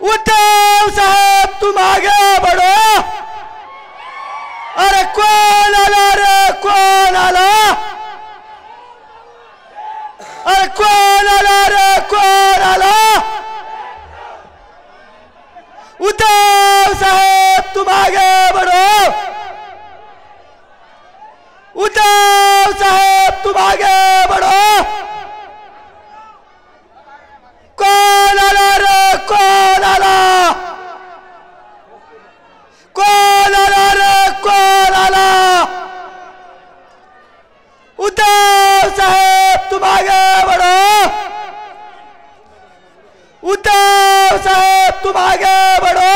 उद्धव साहेब तुम आगे बढ़ो। अरे कौन आला रे, कौन आला? अरे कौन आला रे, कौन आला? उद्धव साहेब तुम आगे बढ़ो। उद्धव साहेब तुम आगे बढ़ो। कौन आला रे, कौन आला? कौन आला रे, कौन आला? उद्धव साहेब तुम आगे बढ़ो। उद्धव साहेब तुम आगे बढ़ो।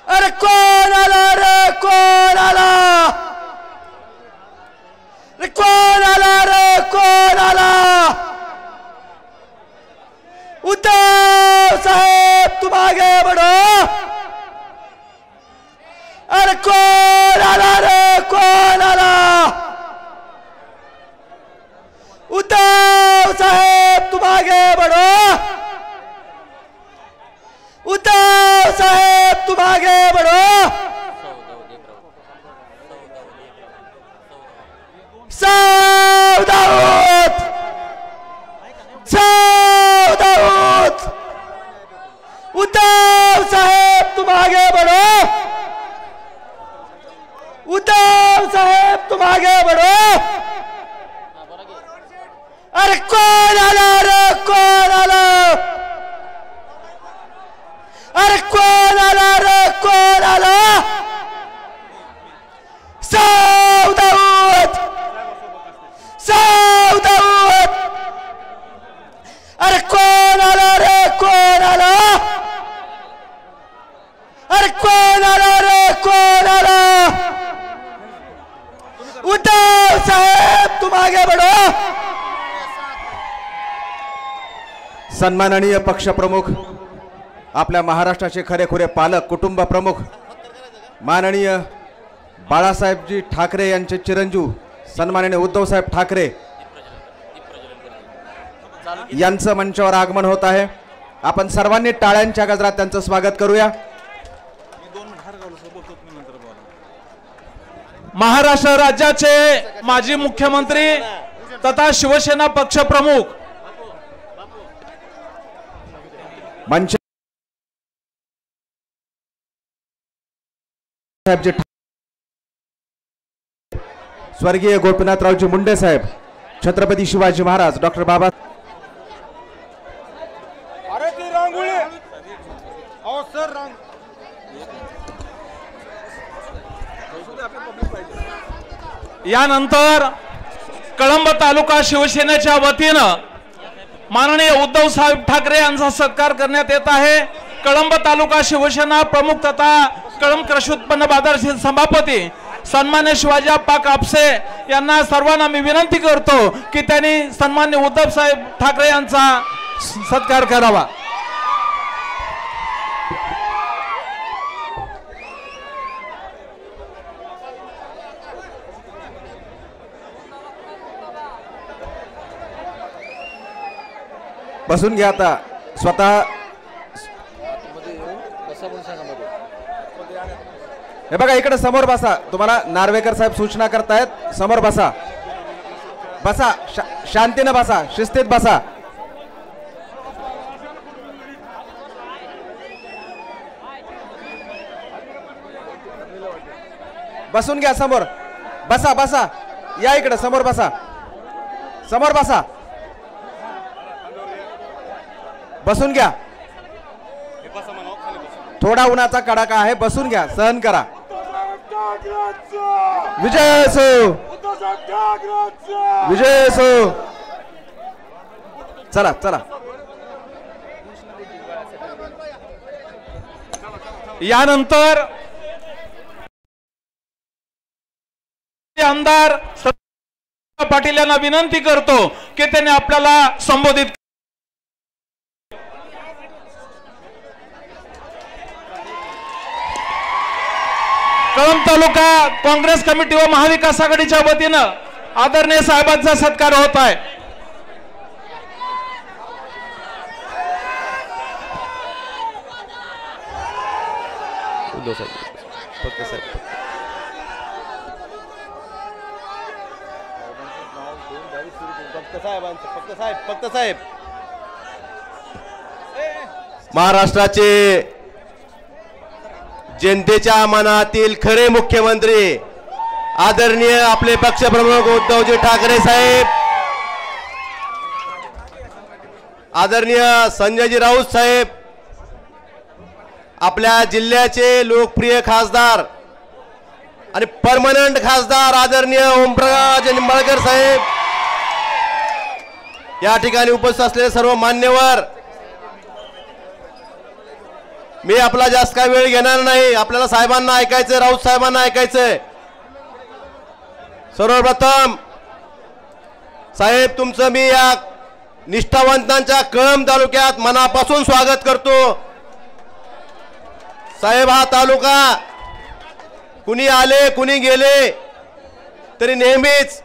अरे कौन आला रे, कौन आला? रे कौन आला रे, कौन आला? उद्धव साहेब तुम आगे बढ़ो। अरे कौन आला रे, कौन आला? उद्धव साहेब तुम आगे बढ़ो। उद्धव साहेब तुम आगे बढ़ो। सावधान, सावधान। उद्धव साहेब तुम आगे बढ़ो। उद्धव साहेब तुम आगे बढ़ो। अरे कौन आला रे, कौन आला? अरे कौन आला रे, कौन आला? सावधान, सावधान। अरे कौन आला रे, कौन आला? अरे कौन आला रे, कौन आला? उद्धव साहेब तुम आगे बढ़ो। सन्माननीय पक्षप्रमुख, आपल्या महाराष्ट्राचे खरेखुरे पालक, कुटुंब प्रमुख माननीय बाळासाहेबजी ठाकरे यांचे चिरंजीव सन्माननीय उद्धवसाहेब ठाकरे यांचं मंचावर आगमन होत आहे। आपण सर्वांनी टाळ्यांच्या गजरात त्यांचं स्वागत करूया। महाराष्ट्र राज्याचे माजी मुख्यमंत्री तथा शिवसेना पक्षप्रमुख मंच स्वर्गीय गोपीनाथरावजी मुंडे साहेब, छत्रपती शिवाजी महाराज, डॉक्टर बाबा। अरे ती रांगोळी अहो सर रांग यानंतर कळंब तालुका शिवसेनेच्या वतीनं माननीय उद्धव साहेब ठाकरे यांचा सत्कार करण्यात येत आहे। कळंब तालुका शिवसेना प्रमुख तथा कळंब कृषी उत्पन्न बाजार सभापती सन्मान्य शिवाजीप्पा कापसे यांना सर्वांना मी विनंती करतो की त्यांनी सन्मान्य उद्धव साहेब ठाकरे यांचा सत्कार करावा। बसून घ्या आता स्वतः। हे बघा इकडे समोर बसा, तुम्हाला नार्वेकर साहेब सूचना करतायत, समोर बसा, बसा, शांतीने बसा, शिस्तीत बसा। बसून घ्या, समोर बसा, बसा, या इकडे समोर बसा, समोर बसा, बसून घ्या। थोडा उन्हाचा कडाका आहे, बसून घ्या, सहन करा। विजय असो, विजय असो। चला चला। यानंतर आमदार पाटील यांना विनंती करतो की त्यांनी आपल्याला संबोधित। कळंब तालुका काँग्रेस कमिटी व महाविकास आघाडीच्या वतीनं आदरणीय साहेबांचा सत्कार होत आहे। फक्त साहेब फक्त साहेब महाराष्ट्राचे जनतेच्या मनातील खरे मुख्यमंत्री आदरणीय आपले पक्षप्रमुख उद्धवजी ठाकरे साहेब, आदरणीय संजयजी राऊत साहेब, आपल्या जिल्ह्याचे लोकप्रिय खासदार आणि परमनंट खासदार आदरणीय ओमप्रकाश निंबाळकर साहेब, या ठिकाणी उपस्थित असलेले सर्व मान्यवर, मी आपला जास्त काही वेळ घेणार नाही. आपल्याला साहेबांना ऐकायचं, राऊत साहेबांना ऐकायचंय. सर्वप्रथम साहेब तुमचं मी या निष्ठावंतांच्या कळंब तालुक्यात मनापासून स्वागत करतो. साहेब हा तालुका कुणी आले कुणी गेले तरी नेहमीच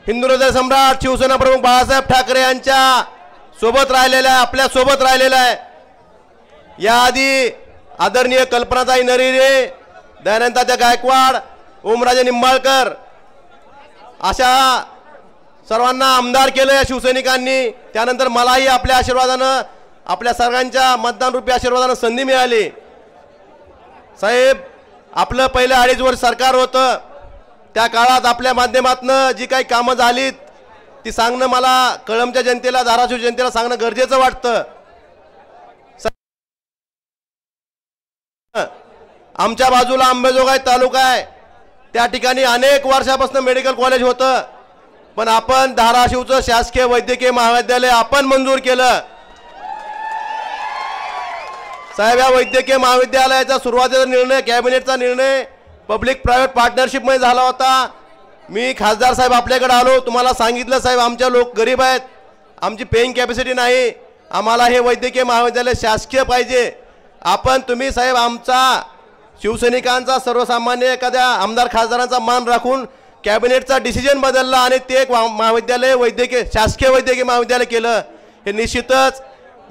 हिंदू हृदय सम्राट शिवसेना प्रमुख बाळासाहेब ठाकरे यांच्या सोबत राहिलेला आहे, आपल्या सोबत राहिलेला आहे. याआधी आदरणीय कल्पनाताई नरिरे, दयानंद गायकवाड, ओमराजे निंबाळकर अशा सर्वांना आमदार केलं या शिवसैनिकांनी. त्यानंतर मलाही आपल्या आशीर्वादानं, आपल्या सर्वांच्या मतदान रूपी आशीर्वादानं संधी मिळाली. साहेब आपलं पहिलं 2.5 वर्ष सरकार होतं, त्या काळात आपल्या माध्यमातून जी काही कामं झालीत ती सांगणं मला कळंबच्या जनतेला, धाराशिव जनतेला सांगणं गरजेचं वाटतं. आमच्या बाजूला अंबेजोगाई तालुका आहे, त्या ठिकाणी अनेक वर्षापासून मेडिकल कॉलेज होतं, पण आपण धाराशिवचं शासकीय वैद्यकीय महाविद्यालय आपण मंजूर केलं. साहेब या वैद्यकीय महाविद्यालयाचा सुरुवातीचा निर्णय, कॅबिनेटचा निर्णय पब्लिक प्रायव्हेट पार्टनरशिपमध्ये झाला होता. मी खासदार साहेब आपल्याकडे आलो, तुम्हाला सांगितलं साहेब आमच्या लोक गरीब आहेत, आमची पेइंग कॅपॅसिटी नाही, आम्हाला हे वैद्यकीय महाविद्यालय शासकीय पाहिजे. आपण तुम्ही साहेब आमचा शिवसैनिकांचा, सर्वसामान्य एखाद्या आमदार खासदारांचा मान राखून कॅबिनेटचा डिसिजन बदलला आणि ते एक महाविद्यालय वैद्यकीय शासकीय वैद्यकीय महाविद्यालय केलं. हे निश्चितच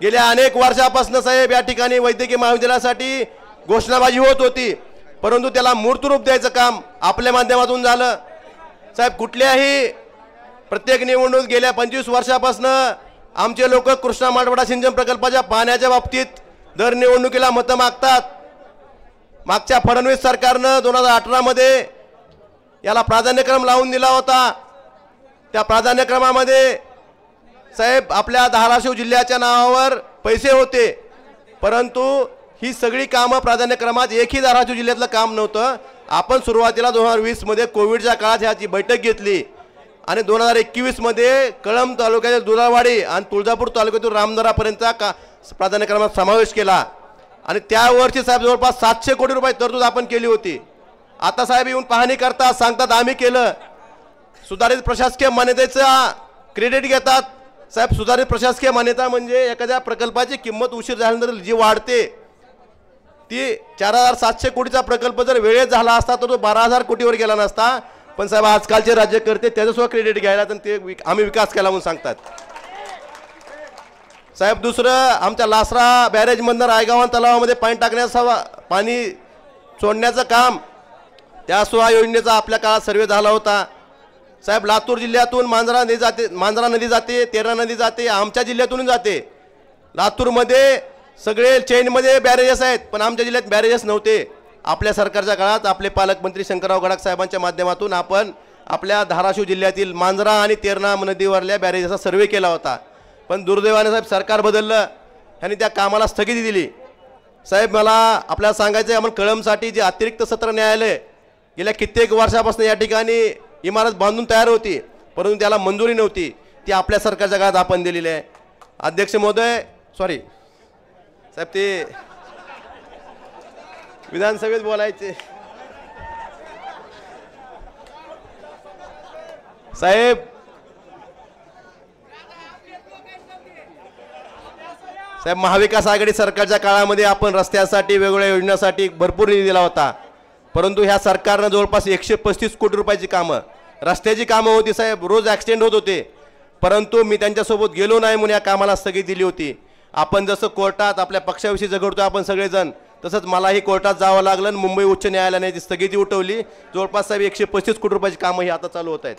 गेल्या अनेक वर्षापासून साहेब या ठिकाणी वैद्यकीय महाविद्यालयासाठी घोषणाबाजी होत होती, परंतु त्याला मूर्तरूप द्यायचं काम आपल्या माध्यमातून झालं. साहेब कुठल्याही प्रत्येक निवडणूक गेल्या 25 वर्षापासून आमचे लोक कृष्णा माडवडा सिंचन प्रकल्पाच्या पाण्याच्या बाबतीत दर निवडणुकीला मतं मागतात. मागच्या फडणवीस सरकारनं 2018 मध्ये याला प्राधान्यक्रम लावून दिला होता. त्या प्राधान्यक्रमामध्ये साहेब आपल्या धाराशिव जिल्ह्याच्या नावावर पैसे होते, परंतु ही सगळी कामं प्राधान्यक्रमात एकही धाराशिव जिल्ह्यातलं काम नव्हतं. आपण सुरुवातीला 2020 मध्ये कोविडच्या काळात ह्याची बैठक घेतली आणि 2021 मध्ये कळंब तालुक्यातील दुधाळवाडी आणि तुळजापूर तालुक्यातील रामदरापर्यंतचा प्राधान्यक्रमात समावेश केला आणि त्यावरची साहेब जवळपास 700 कोटी रुपये तरतूद आपण केली होती. आता साहेब येऊन पाहणी करतात, सांगतात आम्ही केलं. सुधारित प्रशासकीय मान्यतेचा क्रेडिट घेतात. साहेब सुधारित प्रशासकीय मान्यता म्हणजे एखाद्या प्रकल्पाची किंमत उशीर झाल्यानंतर जी वाढते ती 4700 कोटीचा प्रकल्प जर वेळेत झाला असता तर तो 12000 कोटीवर गेला नसता. पण साहेब आजकालचे राज्यकर्ते त्याच्यासुद्धा क्रेडिट घ्यायला तर ते आम्ही विकास केला म्हणून सांगतात. साहेब दुसरं आमच्या लासरा बॅरेजमधनं रायगाव तलावामध्ये पाणी टाकण्याचा, पाणी सोडण्याचं काम, त्यासुद्धा योजनेचा आपल्या काळात सर्वे झाला होता. साहेब लातूर जिल्ह्यातून मांजरा नदी जाते, तेरणा नदी जाते, आमच्या जिल्ह्यातून जाते. लातूरमध्ये सगळे चेनमध्ये बॅरेजेस आहेत, पण आमच्या जिल्ह्यात बॅरेजेस नव्हते. आपल्या सरकारच्या काळात आपले पालकमंत्री शंकरराव गडाख साहेबांच्या माध्यमातून आपण आपल्या धाराशिव जिल्ह्यातील मांजरा आणि तेरणा नदीवरल्या बॅरेजेसचा सर्वे केला होता. पण दुर्दैवाने साहेब सरकार बदललं, ह्यांनी त्या कामाला स्थगिती दिली. साहेब मला आपल्याला सांगायचं आहे, आपण कळंबसाठी जे अतिरिक्त सत्र न्यायालय गेल्या कित्येक वर्षापासून या ठिकाणी इमारत बांधून तयार होती, परंतु त्याला मंजुरी नव्हती, ती आपल्या सरकारच्या काळात आपण दिलेली आहे. अध्यक्ष महोदय, सॉरी साहेब ते विधानसभेत बोलायचे. साहेब साहेब महाविकास आघाडी सरकारच्या काळामध्ये आपण रस्त्यासाठी, वेगवेगळ्या योजनांसाठी भरपूर निधी दिला होता, परंतु ह्या सरकारनं जवळपास 135 कोटी रुपयाची कामं, रस्त्याची कामं होती साहेब, रोज ॲक्सिडेंट होत होते, परंतु मी त्यांच्यासोबत गेलो नाही म्हणून या कामाला स्थगिती दिली होती. आपण जसं कोर्टात आपल्या पक्षाविषयी झगडतो आपण सगळेजण, तसंच मलाही कोर्टात जावं लागलं आणि मुंबई उच्च न्यायालयाने ती स्थगिती उठवली. जवळपास साहेब 135 कोटी रुपयाची कामं ही आता चालू होत आहेत.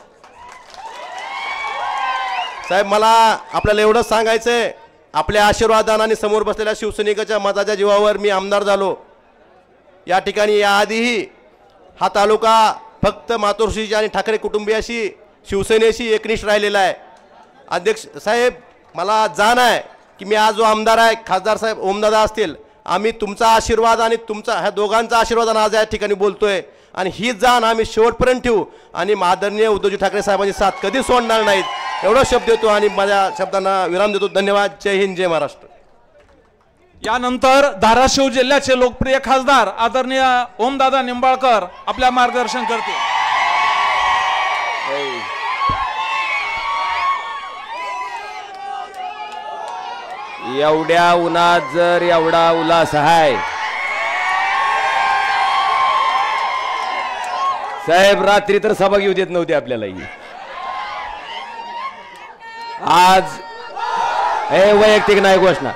साहेब मला आपल्याला एवढंच सांगायचं आहे, आपल्या आशीर्वादाने आणि समोर बसलेल्या शिवसैनिकाच्या मताच्या जीवावर मी आमदार झालो. या ठिकाणी याआधीही हा तालुका फक्त मातोश्रीची आणि ठाकरे कुटुंबियाशी शिवसेनेशी एकनिष्ठ राहिलेला आहे. अध्यक्ष साहेब मला जाण आहे की मी आज जो आमदार आहे, खासदार साहेब ओमदादा असतील, आम्ही तुमचा आशीर्वाद आणि तुमचा ह्या दोघांचा आशीर्वाद आज या ठिकाणी बोलतोय आणि ही जाण आम्ही शेवटपर्यंत ठेवू आणि आदरणीय उद्धवजी ठाकरे साहेबांची साथ कधी सोडणार नाहीत एवढा शब्द देतो आणि माझ्या शब्दांना विराम देतो. धन्यवाद. जय हिंद, जय महाराष्ट्र. यानंतर धाराशिव जिल्ह्याचे लोकप्रिय खासदार आदरणीय ओमदादा निंबाळकर आपल्या मार्गदर्शन करतील. एवढ्या उन्हात जर एवढा उल्हास आहे साहेब, रात्री तर सभा घेऊ देत नव्हती आपल्याला. आज हे वैयक्तिक नाही घोषणा,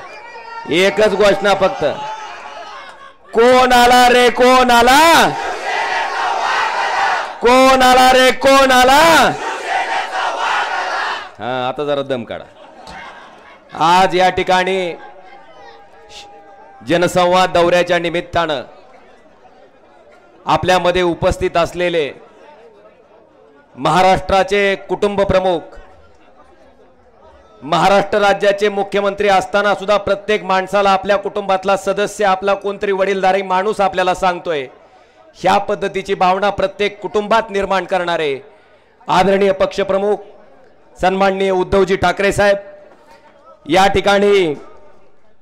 एकच घोषणा फक्त. कोण आला रे कोण आला, कोण आला रे कोण आला. हा आता जरा दम काढा. आज या ठिकाणी जनसंवाद दौऱ्याच्या निमित्तानं आपल्यामध्ये उपस्थित असलेले महाराष्ट्राचे कुटुंब प्रमुख, महाराष्ट्र राज्याचे मुख्यमंत्री असताना सुद्धा प्रत्येक माणसाला आपल्या कुटुंबातला सदस्य आपला कोणतरी वडीलधारी माणूस आपल्याला सांगतोय, ह्या पद्धतीची भावना प्रत्येक कुटुंबात निर्माण करणारे आदरणीय पक्षप्रमुख सन्माननीय उद्धवजी ठाकरे साहेब, या ठिकाणी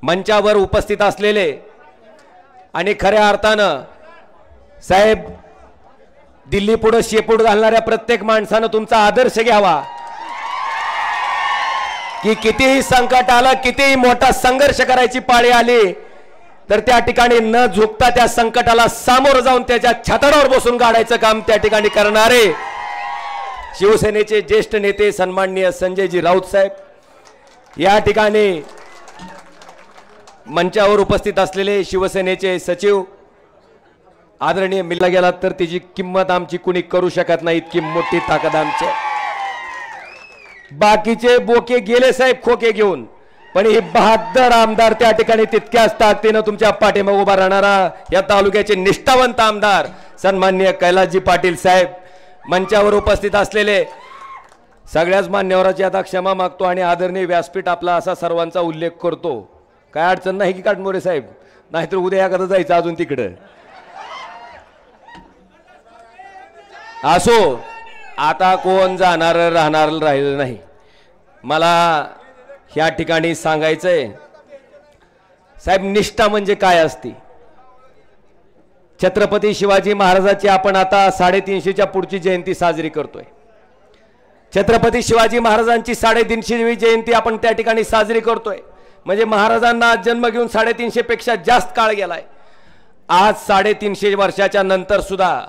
मंचावर उपस्थित असलेले आणि खऱ्या अर्थानं साहेब दिल्ली पुढे शेपूट घालणाऱ्या प्रत्येक माणसानं तुमचा आदर्श घ्यावा की कितीही संकट आलं, कितीही मोठा संघर्ष करायची पाळी आली तर त्या ठिकाणी न झुकता त्या संकटाला सामोरं जाऊन त्याच्या छाताडावर बसून गाडायचं काम त्या ठिकाणी करणारे शिवसेनेचे ज्येष्ठ नेते सन्माननीय संजयजी राऊत साहेब, या ठिकाणी मंचावर उपस्थित असलेले शिवसेनेचे सचिव आदरणीय मिला गेला तर तिची किंमत आमची कुणी करू शकत नाही, इतकी मोठी ताकद आमची. बाकीचे बोके गेले साहेब खोके घेऊन, पण ही बहादर आमदार त्या ठिकाणी तितक्याच ताकदीनं तुमच्या पाठीमागे उभा राहणारा या तालुक्याचे निष्ठावंत आमदार सन्माननीय कैलासजी पाटील साहेब, मंचावर उपस्थित असलेले सगळ्याच मान्यवरांची आता क्षमा मागतो आणि आदरणीय व्यासपीठ आपला असा सर्वांचा उल्लेख करतो. काय अडचण नाही की काटमोरे साहेब, नाहीतर उद्या एखादं जायचं अजून तिकडं असो. आता कोण जाणार राहणार राहिलं नाही. मला ह्या ठिकाणी सांगायचंय साहेब, निष्ठा म्हणजे काय असते. छत्रपती शिवाजी महाराजांची आपण आता 350च्या पुढची जयंती साजरी करतोय. छत्रपती शिवाजी महाराजांची 350वी जयंती आपण त्या ठिकाणी साजरी करतोय. म्हणजे महाराजांना जन्म घेऊन 350 पेक्षा जास्त काळ गेलाय. आज 350 वर्षाच्या नंतर सुद्धा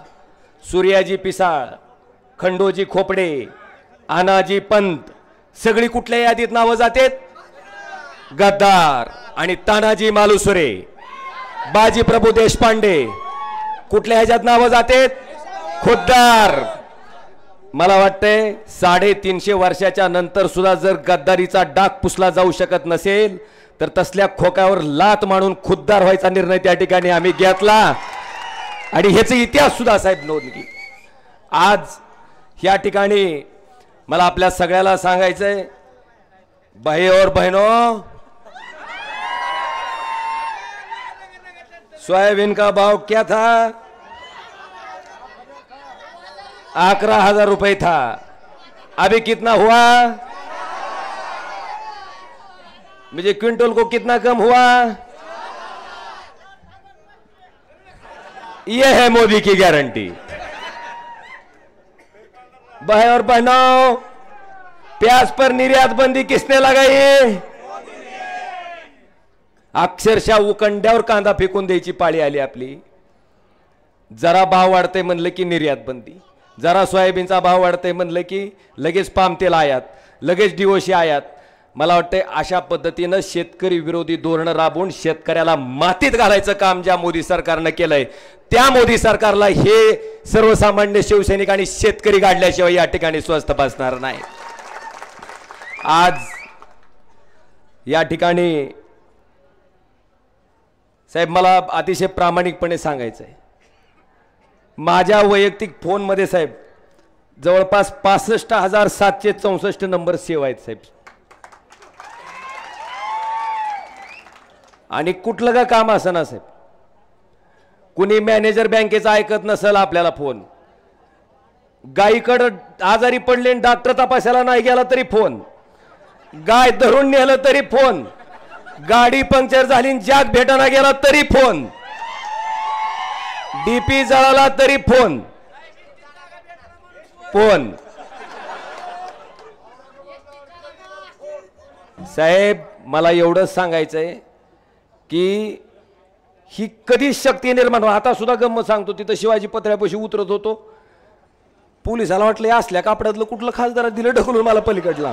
सूर्याजी पिसाळ, खंडोजी खोपडे, आनाजी पंत सगळी कुठल्या यादीत नावं जातात? गद्दार आणि तानाजी मालुसरे, बाजी प्रभू देशपांडे कुठल्या ह्याच्यात नावं जातात? खुद्दार. मला वाटतंय 350 वर्षाच्या नंतर सुद्धा जर गद्दारीचा डाग पुसला जाऊ शकत नसेल तर तसल्या खोक्यावर लात मारून खुद्दार व्हायचा निर्णय त्या ठिकाणी आम्ही घेतला आणि ह्याचा इतिहास सुद्धा साहेब नोंद की. आज या ठिकाणी मला आपल्या सगळ्याला सांगायचंय, भाई और बहनों, सोयाबीन का भाव क्या था? 11,000 रुपए था. अभी कितना हुआ? मुझे क्विंटल को कितना कम हुआ? यह है मोदी की गारंटी. भाई और बहनों, प्याज पर निर्यात बंदी किसने लगाई? अक्षरशः उकंड्यावर कांदा फेकून द्यायची पाळी आली आपली. जरा भाव वाढते म्हणलं की निर्यात बंदी, जरा सोयाबीनचा भाव वाढते म्हणलं की लगेच पाम तेल आयात, लगेच डिओशी आयात. मला वाटतंय अशा पद्धतीनं शेतकरी विरोधी धोरण राबवून शेतकऱ्याला मातीत घालायचं काम ज्या मोदी सरकारनं केलंय, त्या मोदी सरकारला हे सर्वसामान्य शिवसैनिक आणि शेतकरी गाडल्याशिवाय या ठिकाणी स्वस्थ बसणार नाही. आज या ठिकाणी साहेब मला अतिशय प्रामाणिकपणे सांगायचं आहे, माझ्या वैयक्तिक फोनमध्ये साहेब जवळपास 65,764 नंबर सेव्ह आहेत साहेब. आणि कुठलं का काम असं ना साहेब, कुणी मॅनेजर बँकेचा ऐकत नसेल आपल्याला फोन, गायीकडं आजारी पडले डॉक्टर तपासायला नाही गेला तरी फोन, गाय धरून नेलं तरी फोन, गाडी पंक्चर झाली जॅक भेटायला गेला तरी फोन, डीपी जळाला तरी फोन फोन. साहेब मला एवढंच सांगायचंय की ही कधीच शक्ती निर्माण हो. आता सुद्धा गंमत सांगतो, तिथं शिवाजी पत्र्यापाशी उतरत होतो, पोलिसाला वाटलं असल्या कापड्यातलं कुठलं खासदार दिलं ढकलून मला पलीकडला,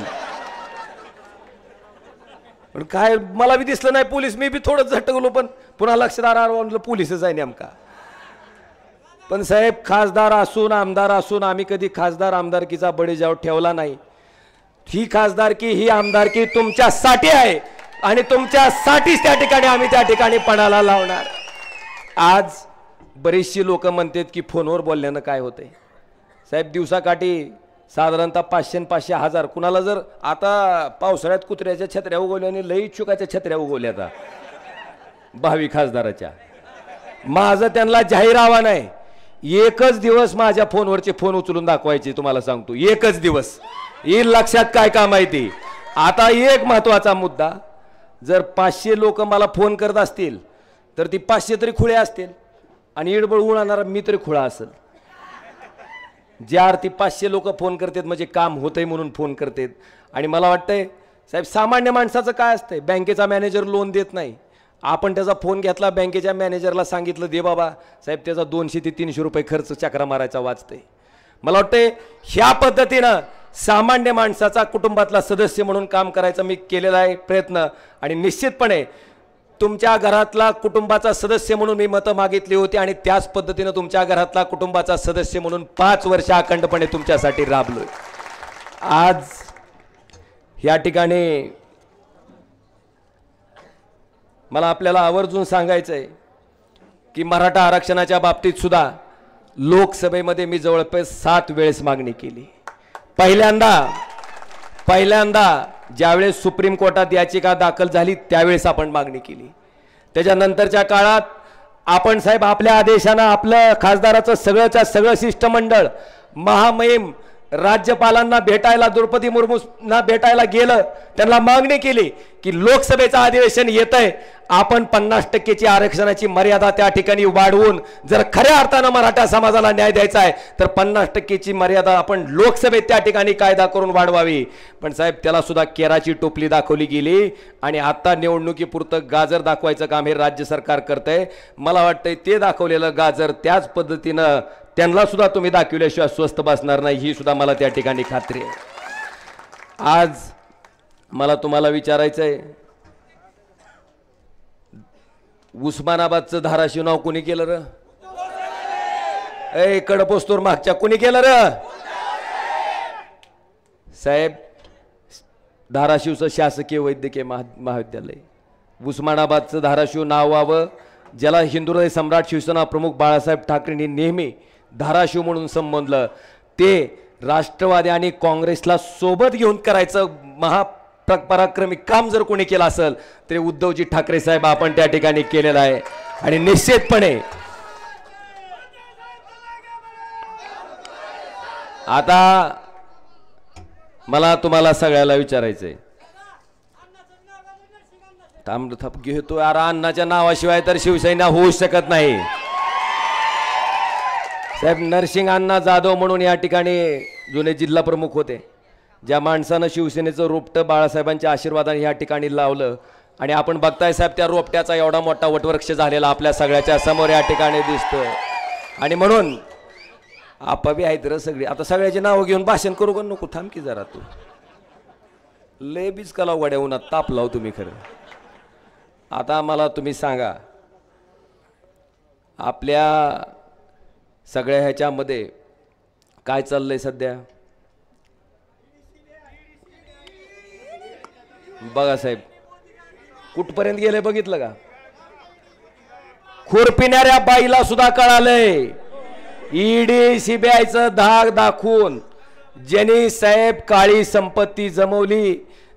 पण काय मला बी दिसलं नाही पोलीस, मी बी थोडं झटकलो, पण पुन्हा लक्षात आलं पोलीसच आहे नेमका. पण साहेब खासदार असून आमदार असून आम्ही कधी खासदार आमदारकीचा बळीजाव ठेवला नाही. ही खासदारकी ही आमदारकी तुमच्यासाठी आहे आणि तुमच्यासाठीच त्या ठिकाणी आम्ही त्या ठिकाणी पणाला लावणार. आज बरीचशी लोक म्हणतात की फोनवर बोलल्यानं काय होतंय. साहेब दिवसाकाठी साधारणतः 500 1000 कुणाला जर आता पावसाळ्यात कुत्र्याच्या छत्र्या उगवल्या आणि लई चुकाच्या छत्र्या उगवल्या आता भावी खासदाराच्या. माझं त्यांना जाहीर आव्हान आहे, एकच दिवस माझ्या फोनवरचे फोन उचलून दाखवायचे. तुम्हाला सांगतो एकच दिवस येईल लक्षात काय काम आहे ते. आता एक महत्वाचा मुद्दा, जर 500 लोक मला फोन करत असतील तर ती 500 तरी खुळे असतील आणि इडबळ उडवणारा मी तरी खुळा असेल. ज्या अर्थी 500 लोक फोन करतात म्हणजे काम होतंय म्हणून फोन करतात. आणि मला वाटतंय साहेब सामान्य माणसाचं काय असतंय, बँकेचा मॅनेजर लोन देत नाही, आपण त्याचा फोन घेतला बँकेच्या मॅनेजरला सांगितलं दे बाबा साहेब, त्याचा 200 ते 300 रुपये खर्च चक्रा मारायचा वाचतंय. मला वाटतंय ह्या पद्धतीनं सामान्य माणसाचा कुटुंबातला सदस्य म्हणून काम करायचा मी केलेला आहे प्रयत्न. आणि निश्चितपणे तुमच्या घरातला कुटुंबाचा सदस्य म्हणून मी मतं मागितली होती आणि त्याच पद्धतीनं तुमच्या घरातला कुटुंबाचा सदस्य म्हणून 5 वर्ष अखंडपणे तुमच्यासाठी राबलोय. आज या ठिकाणी मला आपल्याला आवर्जून सांगायचं आहे की मराठा आरक्षणाच्या बाबतीत सुद्धा लोकसभेमध्ये मी जवळपास 7 वेळेस मागणी केली. पहिल्यांदा ज्यावेळेस सुप्रीम कोर्टात याचिका दाखल झाली त्यावेळेस आपण मागणी केली. त्याच्यानंतरच्या काळात आपण साहेब आपल्या आदेशानं आपलं खासदाराचं सगळंच्या सगळं शिष्टमंडळ महामहिम राज्यपालांना भेटायला द्रौपदी मुर्मूंना भेटायला गेलं, त्यांना मागणी केली की लोकसभेचं अधिवेशन येतंय, आपण 50% आरक्षणाची मर्यादा त्या ठिकाणी वाढवून जर खऱ्या अर्थानं मराठा समाजाला न्याय द्यायचा आहे तर 50% मर्यादा आपण लोकसभेत त्या ठिकाणी कायदा करून वाढवावी. पण साहेब त्याला सुद्धा केराची टोपली दाखवली गेली आणि आता निवडणुकीपुरतं गाजर दाखवायचं काम हे राज्य सरकार करतंय. मला वाटतंय ते दाखवलेलं गाजर त्याच पद्धतीनं त्यांना सुद्धा तुम्ही दाखवल्याशिवाय स्वस्थ बसणार नाही, ही सुद्धा मला त्या ठिकाणी खात्री आहे. आज मला तुम्हाला विचारायचं आहे, उस्मानाबादचं धाराशिव नाव कोणी केलं र? ए कडपोस्तूर मागच्या कोणी केलं र? साहेब धाराशिवचं शासकीय वैद्यकीय महाविद्यालय, उस्मानाबादचं धाराशिव नाव व्हावं, ज्याला हिंदुहृदय सम्राट शिवसेना प्रमुख बाळासाहेब ठाकरेंनी नेहमी धाराशिव म्हणून संबोधलं, ते राष्ट्रवादी आणि काँग्रेसला सोबत घेऊन करायचं महापराक्रमी काम जर कोणी केलं असेल तरी उद्धवजी ठाकरे साहेब आपण त्या ठिकाणी केलेलं आहे. आणि निश्चितपणे आता मला तुम्हाला सगळ्याला विचारायचंय, थांब घेतो यार, अण्णाच्या नावाशिवाय तर शिवसेना होऊ शकत नाही. साहेब नरसिंग अण्णा जाधव म्हणून या ठिकाणी जुने जिल्हा प्रमुख होते, ज्या माणसानं शिवसेनेचं रोपटं बाळासाहेबांच्या आशीर्वादाने या ठिकाणी लावलं आणि आपण बघताय साहेब त्या रोपट्याचा एवढा मोठा वटवृक्ष झालेला आपल्या सगळ्याच्या समोर या ठिकाणी दिसतोय. आणि म्हणून आपाबी आहेत र सगळी, आता सगळ्याची नावं घेऊन भाषण करू का नको, थांब की जरा तू. लय बीज कला वड्या उन्हात ताप लाव तुम्ही खरं. आता मला तुम्ही सांगा, आपल्या सगळ्या ह्याच्यामध्ये काय चाललंय सध्या? बघा साहेब, कुठपर्यंत गेले बघितलं का? खुरपिणाऱ्या बाईला सुद्धा कळालंय ईडी सीबीआयचं धाक दाखवून ज्यांनी साहेब काळी संपत्ती जमवली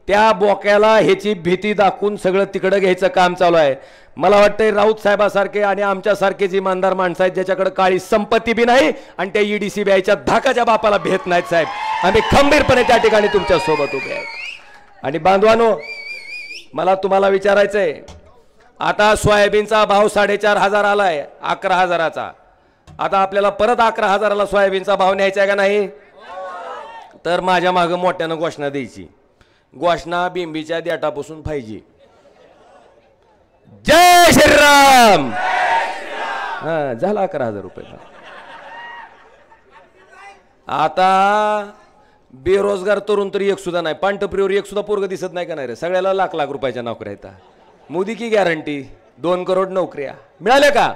त्या बोक्याला ह्याची भीती दाखवून सगळं तिकडं घ्यायचं काम चालू आहे. मला वाटतंय राऊत साहेबासारखे आणि आमच्यासारखे जी इमानदार माणसं आहेत ज्याच्याकडे काळी संपत्ती बी नाही आणि त्या ईडी सीबीआयच्या धाकाच्या बापाला भेट नाहीत साहेब. आम्ही खंबीरपणे त्या ठिकाणी तुमच्या सोबत उभे आहेत. आणि बांधवानो, मला तुम्हाला विचारायचंय, आता सोयाबीनचा भाव 4,500 आलाय 11,000चा. आता आपल्याला परत 11,000ला सोयाबीनचा भाव न्यायचा आहे का नाही? तर माझ्या मागं मोठ्यानं घोषणा द्यायची. घोषणा बिंबीच्या देठापासून पाहिजे. जय श्रीराम. हा, झाला 11,000 रुपये. आता बेरोजगार तरुण तरी एक सुद्धा नाही, पांढरपुरीवर एक सुद्धा पोरग दिसत नाही का नाही रे? सगळ्याला लाख लाख रुपयाच्या नोकऱ्या येतात. मोदी की गॅरंटी 2 करोड नोकऱ्या मिळाल्या का?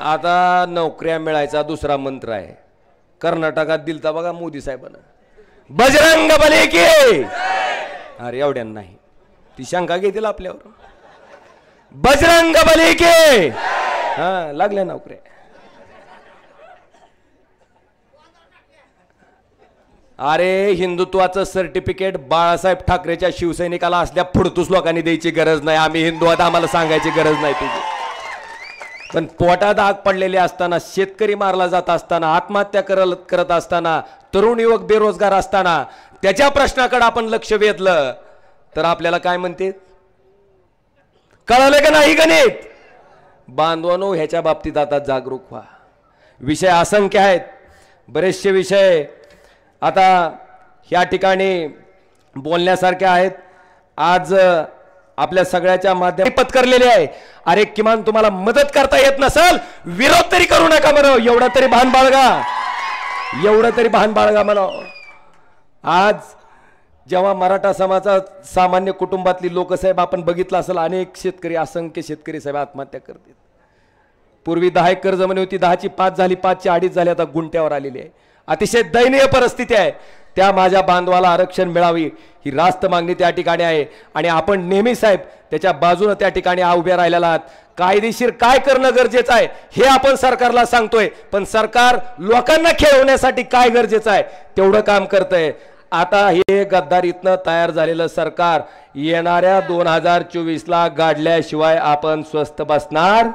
आता नोकऱ्या मिळायचा दुसरा मंत्र आहे. कर्नाटकात दिलता बघा मोदी साहेबांना, बजरंग बली की. अरे एवढ्या नाही, ती शंका घेतील आपल्यावर. बजरंग बली की. हा, लागल्या नोकऱ्या. अरे हिंदुत्वाचं सर्टिफिकेट बाळासाहेब ठाकरेच्या शिवसैनिकाला असल्या फुडतूस लोकांनी द्यायची गरज नाही. आम्ही हिंदू आहोत, आम्हाला सांगायची गरज नाही तुझी. पण पोटात आग पडलेले असताना, शेतकरी मारला जात असताना, आत्महत्या करत असताना, तरुण युवक बेरोजगार असताना त्याच्या प्रश्नाकडे आपण लक्ष वेधलं तर आपल्याला काय म्हणते? कळालं का नाही गणित? बांधवानो, ह्याच्या बाबतीत आता जागरूक व्हा. विषय असंख्य आहेत, बरेचसे विषय आता ह्या ठिकाणी बोलण्यासारखे आहेत. आज आपल्या सगळ्याच्या माध्यमातून पत्करलेले आहे. अरे किमान तुम्हाला मदत करता येत नसेल, विरोध तरी करू नका म्हणा. एवढं तरी भान बाळगा, एवढं तरी भान बाळगा म्हणा. आज जेव्हा मराठा समाजाचा सामान्य कुटुंबातली लोकसाहेब आपण बघितलं असेल, अनेक शेतकरी, असंख्य शेतकरी साहेब आत्महत्या करतात. पूर्वी 10 एकर जमीन होती, 10ची 5 झाली, 5ची 2.5 झाली, आता गुंट्यावर आलेली आहे. अतिशय दयनीय परिस्थिती आहे. त्या माझ्या बांधवाला आरक्षण मिळावी ही रास्त मागणी त्या ठिकाणी आहे. आणि आपण नेहमी साहेब त्याच्या बाजूने त्या ठिकाणी उभे राहिलेला आहात. कायदेशीर काय करणं गरजेचं आहे हे आपण सरकारला सांगतोय, पण सरकार लोकांना खेळवण्यासाठी काय गरजेचं आहे तेवढं काम करतंय. आता हे गद्दारीतनं तयार झालेलं सरकार येणाऱ्या 2024ला गाडल्याशिवाय आपण स्वस्थ बसणार.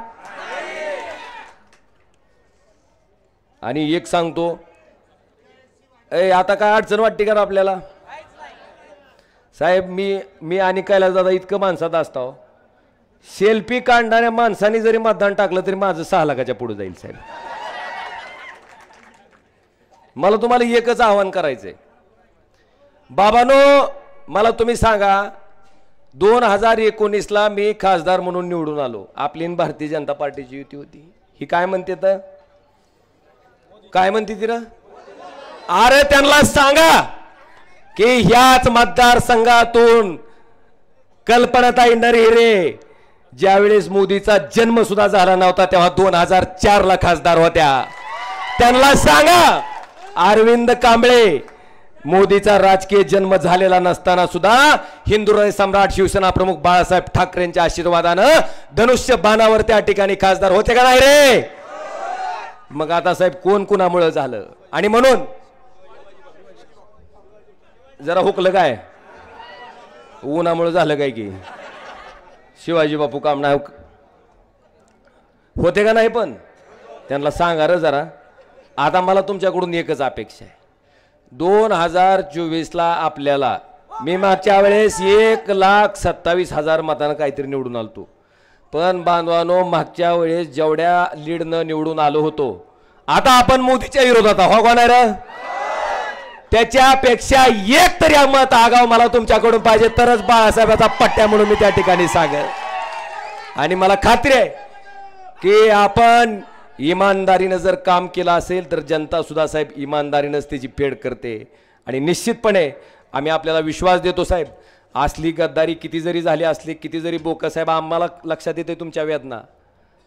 आणि एक सांगतो, आता काय अडचण वाटते का आपल्याला साहेब? मी आणि कैलास दादा इतकं माणसात असतो, सेल्फी काढणाऱ्या माणसाने जरी मतदान टाकलं तरी माझं 6 लाखाच्या पुढे जाईल साहेब. मला तुम्हाला एकच आव्हान करायचंय बाबांनो, मला तुम्ही सांगा, 2019ला मी खासदार म्हणून निवडून आलो. आपली भारतीय जनता पार्टीची युती होती. ही काय म्हणते तर काय म्हणते तिला? अरे त्यांना सांगा की ह्याच मतदारसंघातून कल्पनाताई नरहिरे ज्यावेळेस मोदीचा जन्म सुद्धा झाला नव्हता तेव्हा 2004ला खासदार होत्या. त्यांना सांगा अरविंद कांबळे मोदीचा राजकीय जन्म झालेला नसताना सुद्धा हिंदुराय सम्राट शिवसेना प्रमुख बाळासाहेब ठाकरेंच्या आशीर्वादानं धनुष्य बाणावर त्या ठिकाणी खासदार होते का नाही रे? मग आता साहेब कोण कुणामुळे झालं? आणि म्हणून जरा हुकलं काय, उन्हामुळे झालं काय की शिवाजी बापू काम नाही होते का नाही? पण त्यांना सांगा रे जरा. आता मला तुमच्याकडून एकच अपेक्षा आहे, 2024ला आपल्याला, मी मागच्या वेळेस 1,27,000 मतांना काहीतरी निवडून आलतो, पण बांधवानो मागच्या वेळेस जेवढ्या लीडनं निवडून आलो होतो, आता आपण मोदीच्या विरोधात हो का नाही रे? त्याच्यापेक्षा एक तरी मत आगाव मला तुमच्याकडून पाहिजे, तरच बाळासाहेबाचा पट्ट्या म्हणून मी त्या ठिकाणी सांगेल. आणि मला खात्री आहे की आपण इमानदारीनं जर काम केलं असेल तर जनता सुद्धा साहेब इमानदारीनंच त्याची फेड करते. आणि निश्चितपणे आम्ही आपल्याला विश्वास देतो साहेब, असली गद्दारी किती जरी झाली असली, किती जरी बोकं साहेब, आम्हाला लक्षात येते तुमच्या वेदना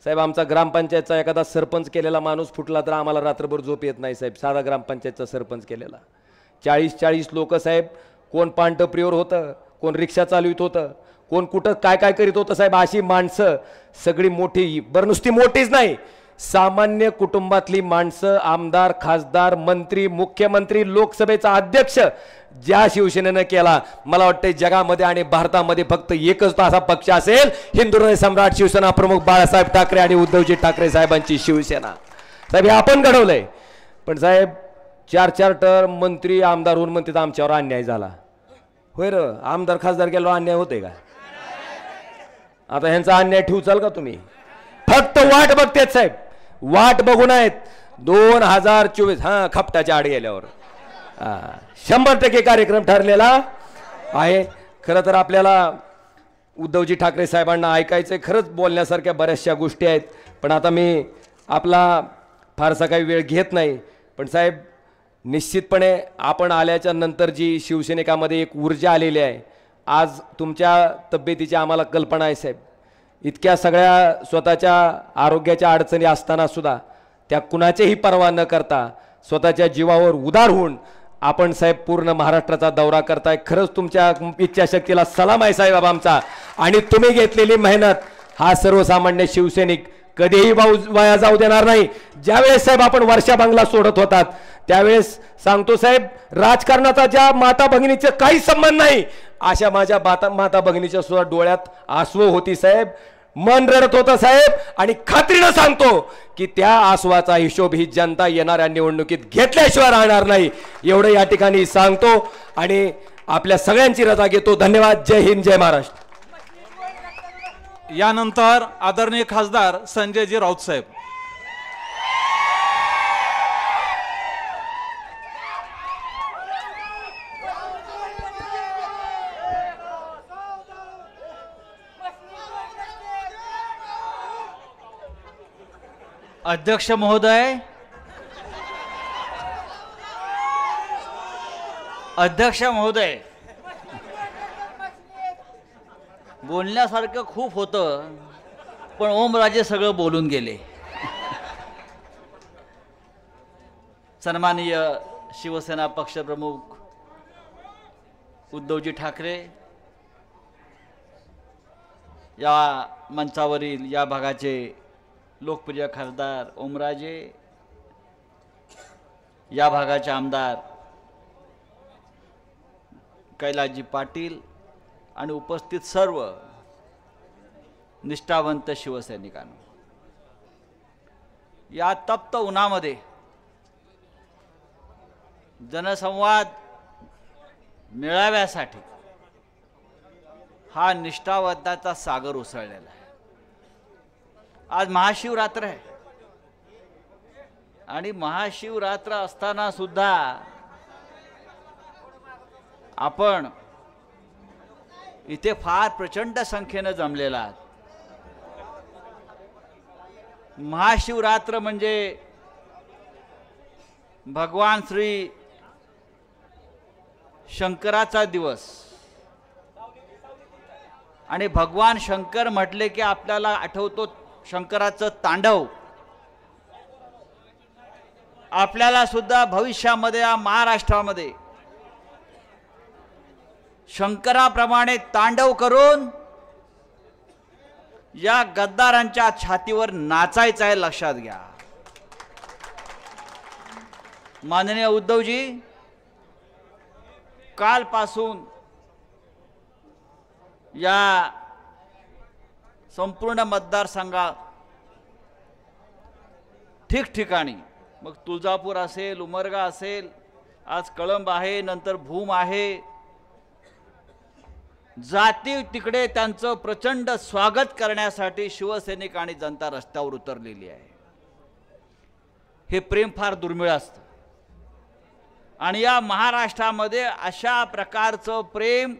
साहेब. आमचा ग्रामपंचायतचा एखादा सरपंच केलेला माणूस फुटला तर आम्हाला रात्रभर झोप येत नाही साहेब. साधा ग्रामपंचायतचा सरपंच केलेला 40 लोक साहेब, कोण पानटपरीवर होतं, कोण रिक्षा चालवित होतं, कोण कुठं काय काय करीत होतं साहेब. अशी माणसं सगळी मोठी, बरं नुसती मोठीच नाही, सामान्य कुटुंबातली माणसं, आमदार, खासदार, मंत्री, मुख्यमंत्री, लोकसभेचा अध्यक्ष ज्या शिवसेनेनं केला, मला वाटतं जगामध्ये आणि भारतामध्ये फक्त एकच असा पक्ष असेल, हिंदुहृदय सम्राट शिवसेना प्रमुख बाळासाहेब ठाकरे आणि उद्धवजी ठाकरे साहेबांची शिवसेना. साहेब हे आपण घडवलंय. पण साहेब 4 टर्म मंत्री आमदार होऊन म्हणतात आमच्यावर अन्याय झाला. होय र, आमदार खासदार गेलो अन्याय होते का? आता ह्यांचा अन्याय ठेवचाल का तुम्ही? फक्त वाट बघतेत साहेब, वाट बघून आहेत 2024 हा खपटाच्या आड गेल्यावर 100% कार्यक्रम ठरलेला आहे. खरं तर आपल्याला उद्धवजी ठाकरे साहेबांना ऐकायचंय, खरंच बोलण्यासारख्या बऱ्याचशा गोष्टी आहेत, पण आता मी आपला फारसा काही वेळ घेत नाही. पण साहेब निश्चितपणे आपण आल्याच्या नंतर जी शिवसैनिकामध्ये एक ऊर्जा आलेली आहे, आज तुमच्या तब्येतीची आम्हाला कल्पना आहे साहेब. इतक्या सगळ्या स्वतःच्या आरोग्याच्या अडचणी असताना सुद्धा त्या कुणाचीही पर्वा न करता स्वतःच्या जीवावर उदार होऊन आपण साहेब पूर्ण महाराष्ट्राचा दौरा करताय. खरंच तुमच्या इच्छाशक्तीला सलाम आहे साहेब आमचा. आणि तुम्ही घेतलेली मेहनत हा सर्वसामान्य शिवसैनिक कधीही वाया जाऊ देणार नाही. ज्यावेळेस साहेब आपण वर्षा बंगला सोडत होतात त्यावेळेस सांगतो साहेब, राजकारणाचा ज्या माता भगिनीचे काही संबंध नाही, अशा माझ्या माता भगिनीच्या सुद्धा डोळ्यात आसू होती साहेब, मन रडत होतं साहेब. आणि खात्रीनं सांगतो की त्या आसवाचा हिशोब ही जनता येणाऱ्या निवडणुकीत घेतल्याशिवाय राहणार नाही, एवढं या ठिकाणी सांगतो. आणि आपल्या सगळ्यांची रजा घेतो. धन्यवाद. जय हिंद, जय महाराष्ट्र. यानंतर आदरणीय खासदार संजयजी राऊत साहेब. अध्यक्ष महोदय, अध्यक्ष महोदय, बोलण्यासारखं खूप होतं पण ओमराजे सगळं बोलून गेले. सन्माननीय शिवसेना पक्षप्रमुख उद्धवजी ठाकरे, या मंचावरील या भागाचे लोकप्रिय खासदार ओमराजे, या भागाचे आमदार कैलासजी पाटील आणि उपस्थित सर्व निष्ठावंत शिवसैनिकांनो, या तप्त उन्हामध्ये जनसंवाद मेळाव्यासाठी हा निष्ठावंताचा सागर उसळलेला आहे. आज महाशिवरात्र आहे आणि महाशिवरात्र असताना सुद्धा आपण इथे फार प्रचंड संख्येने जमलेला आहात. महाशिवरात्र म्हणजे भगवान श्री शंकराचा दिवस आणि भगवान शंकर म्हटले की आपल्याला आठवतो शंकराचं तांडव. आपल्याला सुद्धा भविष्यामध्ये या महाराष्ट्रामध्ये शंकराप्रमाणे तांडव करून या गद्दारांच्या छातीवर नाचायचं आहे, लक्षात घ्या. माननीय उद्धवजी, कालपासून या संपूर्ण मतदारसंघात ठिकठिकाणी, मग तुळजापूर असेल, उमरगा असेल, आज कळंब आहे, नंतर भूम आहे, जाती तिकडे त्यांचं प्रचंड स्वागत करण्यासाठी शिवसैनिक आणि जनता रस्त्यावर उतरलेली आहे. हे प्रेम फार दुर्मिळ असतं आणि या महाराष्ट्रामध्ये अशा प्रकारचं प्रेम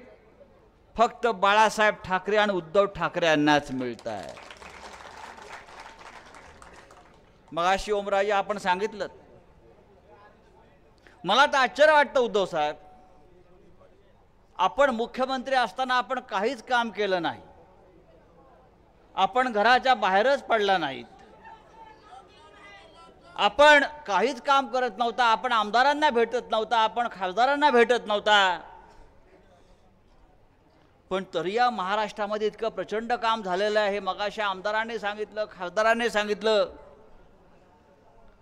फक्त बाळासाहेब ठाकरे आणि उद्धव ठाकरे यांनाच मिळतं आहे. मगाशी ओमराजे आपण सांगितलं, मला तर आश्चर्य वाटतं उद्धव साहेब, आपण मुख्यमंत्री असताना आपण काहीच काम केलं नाही, आपण घराच्या बाहेरच पडला नाहीत, आपण काहीच काम करत नव्हता, आपण आमदारांना भेटत नव्हता, आपण खासदारांना भेटत नव्हता, पण तरी या महाराष्ट्रामध्ये इतकं प्रचंड काम झालेलं आहे. मगाशी आमदारांनी सांगितलं, खासदारांनी सांगितलं,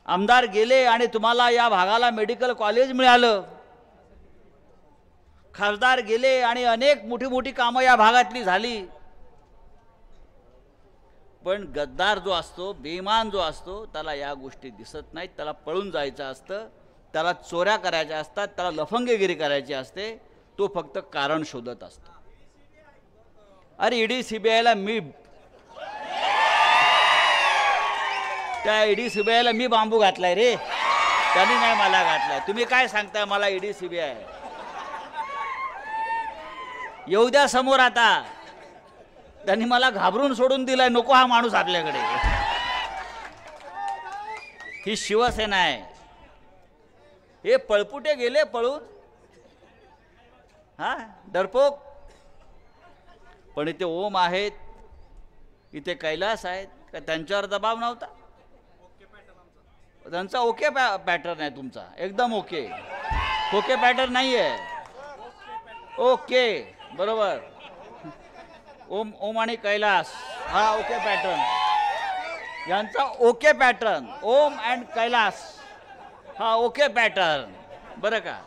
आमदार गेले आणि तुम्हाला या भागाला मेडिकल कॉलेज मिळालं, खासदार गेले आणि अनेक मोठी मोठी कामं या भागातली झाली. पण गद्दार जो असतो, बेईमान जो असतो, त्याला या गोष्टी दिसत नाहीत. त्याला पळून जायचं असतं, त्याला चोऱ्या करायच्या असतात, त्याला लफंगेगिरी करायची असते. तो फक्त कारण शोधत असतो. अरे ईडी सीबीआयला मी, त्या ईडी सीबीआयला मी बांबू घातलाय रे, त्यांनी नाही मला घातलाय. तुम्ही काय सांगताय मला ईडी सीबीआय? येऊ द्या समोर. आता त्यांनी मला घाबरून सोडून दिलाय, नको हा माणूस आपल्याकडे. ही शिवसेना आहे. हे पळपुटे गेले पळून, हा डरपोक. पण इथे ओम आहेत, इथे कैलास आहेत, का त्यांच्यावर दबाव नव्हता? त्यांचा ओके पॅटर्न आहे, तुमचा एकदम ओके. ओके पॅटर्न नाही आहे. ओके बरोबर. ओम ओम आणि कैलास हा ओके पॅटर्न, यांचा okay pattern. Om and Kailas हा ओके पॅटर्न, बरं का?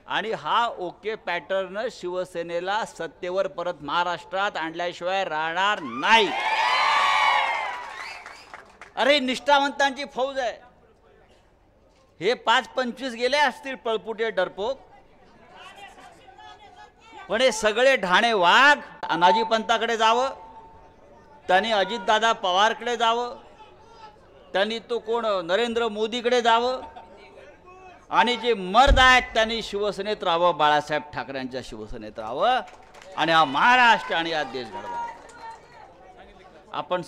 आणि हा ओके पॅटर्न शिवसेनेला सत्तेवर परत महाराष्ट्रात आणल्याशिवाय राहणार नाही. अरे निष्ठावंतांची फौज आहे. हे 5-25 गेले असतील पळपुटे डरपोक, पण हे सगळे ढाणे वाघ अनाजी पंताकडे जावं, त्यांनी अजितदादा पवारकडे जावं, त्यांनी तो कोण नरेंद्र मोदीकडे जावं, आणि जे मर्द आहेत त्यांनी शिवसेनेत राहावं, बाळासाहेब ठाकरेंच्या शिवसेनेत राहावं आणि हा महाराष्ट्र आणि हा देश घडवावा. आपण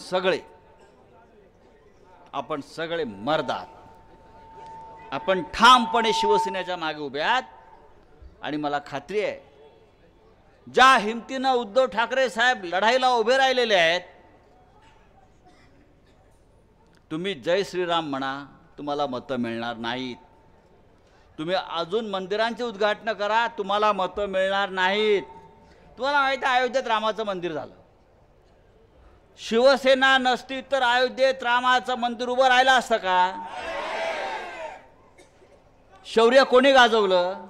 सगळे मर्द आहात. आपण ठामपणे शिवसेनेच्या मागे उभे आहात. आणि मला खात्री आहे, ज्या हिमतीनं उद्धव ठाकरे साहेब लढाईला उभे राहिलेले आहेत, तुम्ही जय श्रीराम म्हणा, तुम्हाला मतं मिळणार नाहीत. तुम्ही अजून मंदिरांचे उद्घाटन करा, तुम्हाला मतं मिळणार नाहीत. तुम्हाला माहिती आहे अयोध्येत रामाचं मंदिर झालं. शिवसेना नसती तर अयोध्येत रामाचं मंदिर उभं राहिलं असतं का? शौर्य कोणी गाजवलं?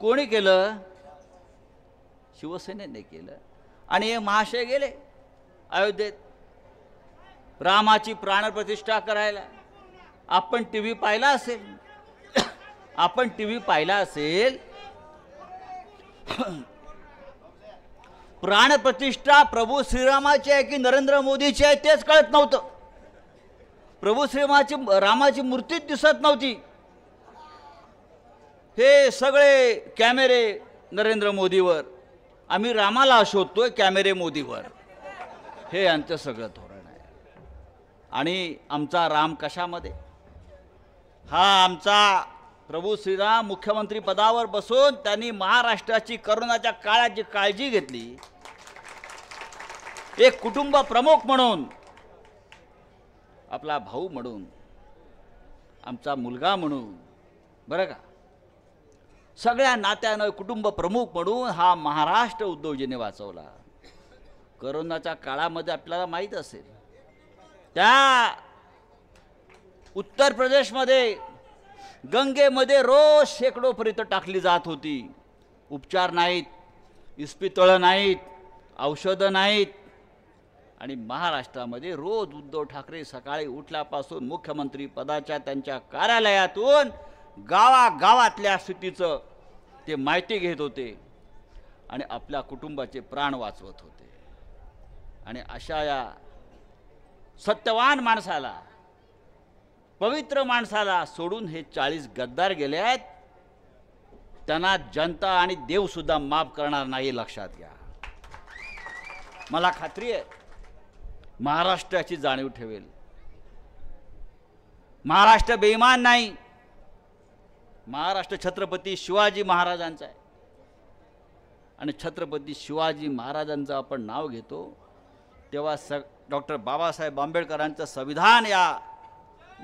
कोणी केलं? शिवसेनेने केलं. आणि हे महाशय गेले अयोध्येत रामाची प्राणप्रतिष्ठा करायला. आपण टीव्ही पाहिला असेल, आपण टीव्ही पाहिला असेल, प्राणप्रतिष्ठा प्रभू श्रीरामाची आहे की नरेंद्र मोदीची आहे तेच कळत नव्हतं. प्रभू रामाची मूर्तीच दिसत नव्हती. हे सगळे कॅमेरे नरेंद्र मोदीवर, आम्ही रामाला शोधतोय कॅमेरे मोदीवर. हे यांचं सगळं धोरण आहे. आणि आमचा राम कशामध्ये? हा आमचा प्रभू श्रीराम मुख्यमंत्री पदावर बसून त्यांनी महाराष्ट्राची करोनाच्या काळात जी काळजी घेतली, एक कुटुंब प्रमुख म्हणून, आपला भाऊ म्हणून, आमचा मुलगा म्हणून, बरं का, सगळ्या नात्यानं कुटुंब प्रमुख म्हणून हा महाराष्ट्र उद्धवजीने वाचवला. करोनाच्या काळामध्ये आपल्याला माहीत असेल, त्या उत्तर प्रदेशमध्ये गंगेमध्ये रोज शेकडोपर्यंत टाकली जात होती. उपचार नाहीत, इस्पितळं नाहीत, औषधं नाहीत. आणि महाराष्ट्रामध्ये रोज उद्धव ठाकरे सकाळी उठल्यापासून मुख्यमंत्री पदाच्या त्यांच्या कार्यालयातून गावागावातल्या स्थितीचं ते माहिती घेत होते आणि आपल्या कुटुंबाचे प्राण वाचवत होते. आणि अशा या सत्यवान माणसाला, पवित्र माणसाला सोडून हे 40 गद्दार गेले आहेत. त्यांना जनता आणि देवसुद्धा माफ करणार नाही, लक्षात घ्या. मला खात्री आहे महाराष्ट्राची जाणीव ठेवेल. महाराष्ट्र बेईमान नाही. महाराष्ट्र छत्रपती शिवाजी महाराजांचा आहे. आणि छत्रपती शिवाजी महाराजांचं आपण नाव घेतो तेव्हा डॉक्टर बाबासाहेब आंबेडकरांचं संविधान या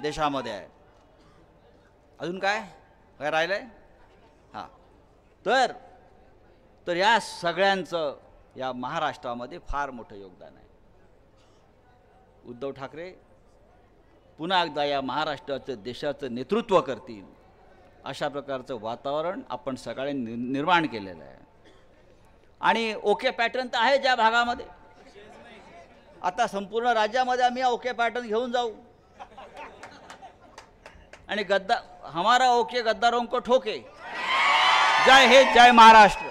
देशामध्ये आहे. अजून काय काय राहिलं आहे? हां, तर या सगळ्यांचं या महाराष्ट्रामध्ये फार मोठं योगदान आहे. उद्धव ठाकरे पुन्हा एकदा या महाराष्ट्राचं देशाचं नेतृत्व करतील अशा प्रकारचं वातावरण आपण सगळ्यांनी निर्माण केलेलं आहे. आणि ओके पॅटर्न तर आहे ज्या भागामध्ये, आता संपूर्ण राज्यामध्ये आम्ही ओके पॅटर्न घेऊन जाऊ आणि हमारा ओके गद्दारों को ठोके. जय हिंद, जय महाराष्ट्र.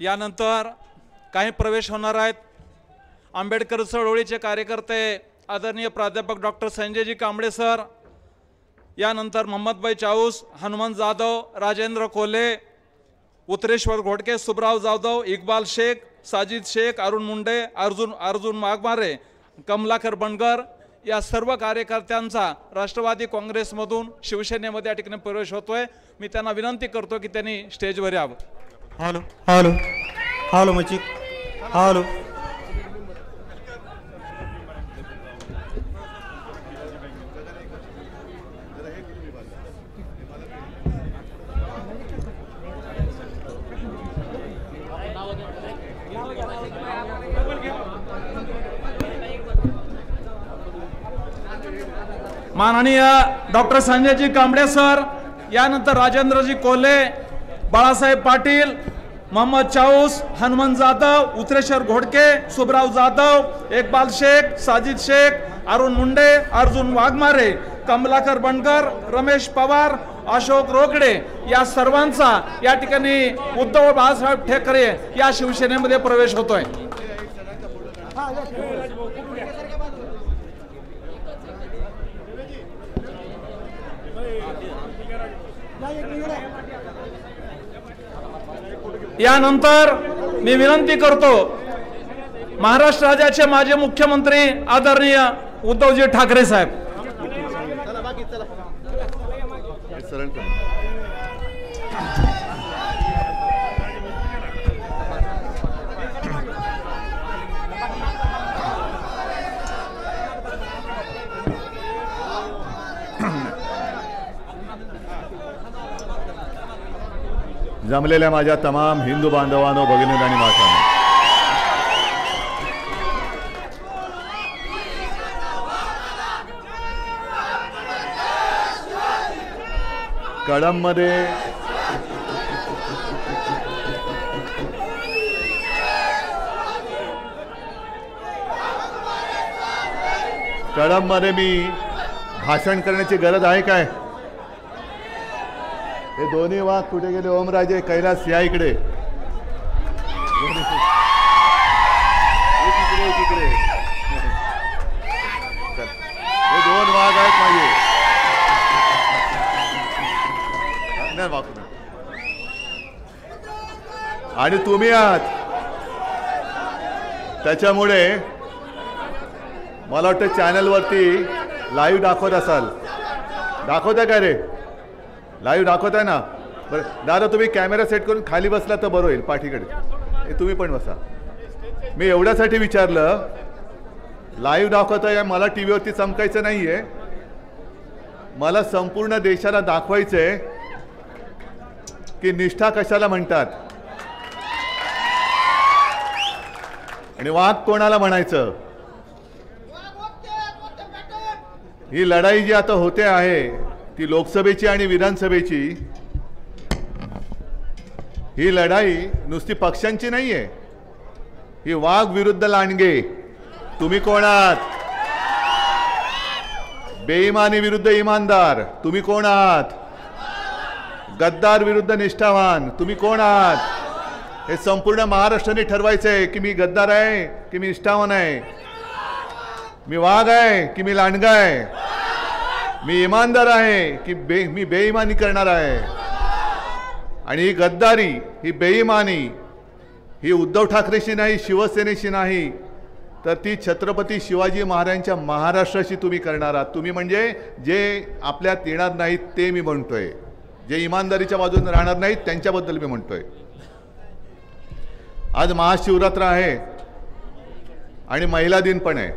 यानंतर काही प्रवेश होणार आहेत. आंबेडकर चळवळीचे कार्यकर्ते आदरणीय प्राध्यापक डॉक्टर संजयजी कांबळे सर, यानंतर मोहम्मदभाई चाऊस, हनुमंत जाधव, राजेंद्र कोल्हे, उत्तरेश्वर घोडके, सुब्राव जाधव, इक्बाल शेख, साजिद शेख, अरुण मुंडे, अर्जुन वाघमारे, कमलाकर बनगर या सर्व कार्यकर्त्यांचा राष्ट्रवादी काँग्रेसमधून शिवसेनेमध्ये या ठिकाणी प्रवेश होतोय. मी त्यांना विनंती करतो की त्यांनी स्टेजवर यावं. हॅलो हॅलो हॅलो मचिक हॅलो. माननीय डॉक्टर संजयजी कांबळे सर, यानंतर राजेंद्रजी कोल्हे, बाळासाहेब पाटील, मोहम्मद चाऊस, हनुमंत जाधव, उत्तरेश्वर घोडके, सुब्राव जाधव, इक्बाल शेख, साजिद शेख, अरुण मुंडे, अर्जुन वाघमारे, कमलाकर बनकर, रमेश पवार, अशोक रोकडे या सर्वांचा या ठिकाणी उद्धव बाळासाहेब ठाकरे या शिवसेनेमध्ये प्रवेश होतोय. यानंतर मी विनंती करतो महाराष्ट्र राज्याचे माजी मुख्यमंत्री आदरणीय उद्धवजी ठाकरे साहेब. जमलेल्या माझ्या तमाम हिंदू बांधवांनो, भगिनींनो आणि मातांनो, कळंबमध्ये मी भाषण करण्याची गरज आहे काय? हे दोन्ही वाघ कुठे गेले? ओमराजे, कैलास या इकडे. हे दोन वाघ आहेत माझे. आणि तुम्ही आहात, त्याच्यामुळे मला वाटतं चॅनलवरती लाईव्ह दाखवत असाल. दाखवताय का रे? लाईव्ह दाखवताय ना? बरं दादा, तुम्ही कॅमेरा सेट करून खाली बसला तर बरं होईल, पाठीकडे. तुम्ही पण बसा. मी एवढ्यासाठी विचारलं, लाईव्ह दाखवताय, मला टी व्हीवरती चमकायचं नाही आहे. मला संपूर्ण देशाला दाखवायचं आहे की निष्ठा कशाला म्हणतात आणि वाघ कोणाला म्हणायचं. ही लढाई जी आता होते आहे ती लोकसभेची आणि विधानसभेची, ही लढाई नुसती पक्षांची नाही आहे. ही वाघ विरुद्ध लांडगे. तुम्ही कोण आहात? बेईमानी विरुद्ध इमानदार. तुम्ही कोण आहात? गद्दार विरुद्ध निष्ठावान. तुम्ही कोण आहात? हे संपूर्ण महाराष्ट्राने ठरवायचं आहे की मी गद्दार आहे की मी निष्ठावान आहे, मी वाघ आहे की मी लांडगा आहे, मी इमानदार आहे की मी बेईमानी करणार आहे. आणि ही गद्दारी, ही बेईमानी, ही उद्धव ठाकरेशी नाही, शिवसेनेशी नाही, तर ती छत्रपती शिवाजी महाराजांच्या महाराष्ट्राशी तुम्ही करणार आहात. तुम्ही म्हणजे जे आपल्यात येणार नाहीत ते मी म्हणतोय. जे इमानदारीच्या बाजूने राहणार नाहीत त्यांच्याबद्दल मी म्हणतोय. आज महाशिवरात्र आहे आणि महिला दिन पण आहे.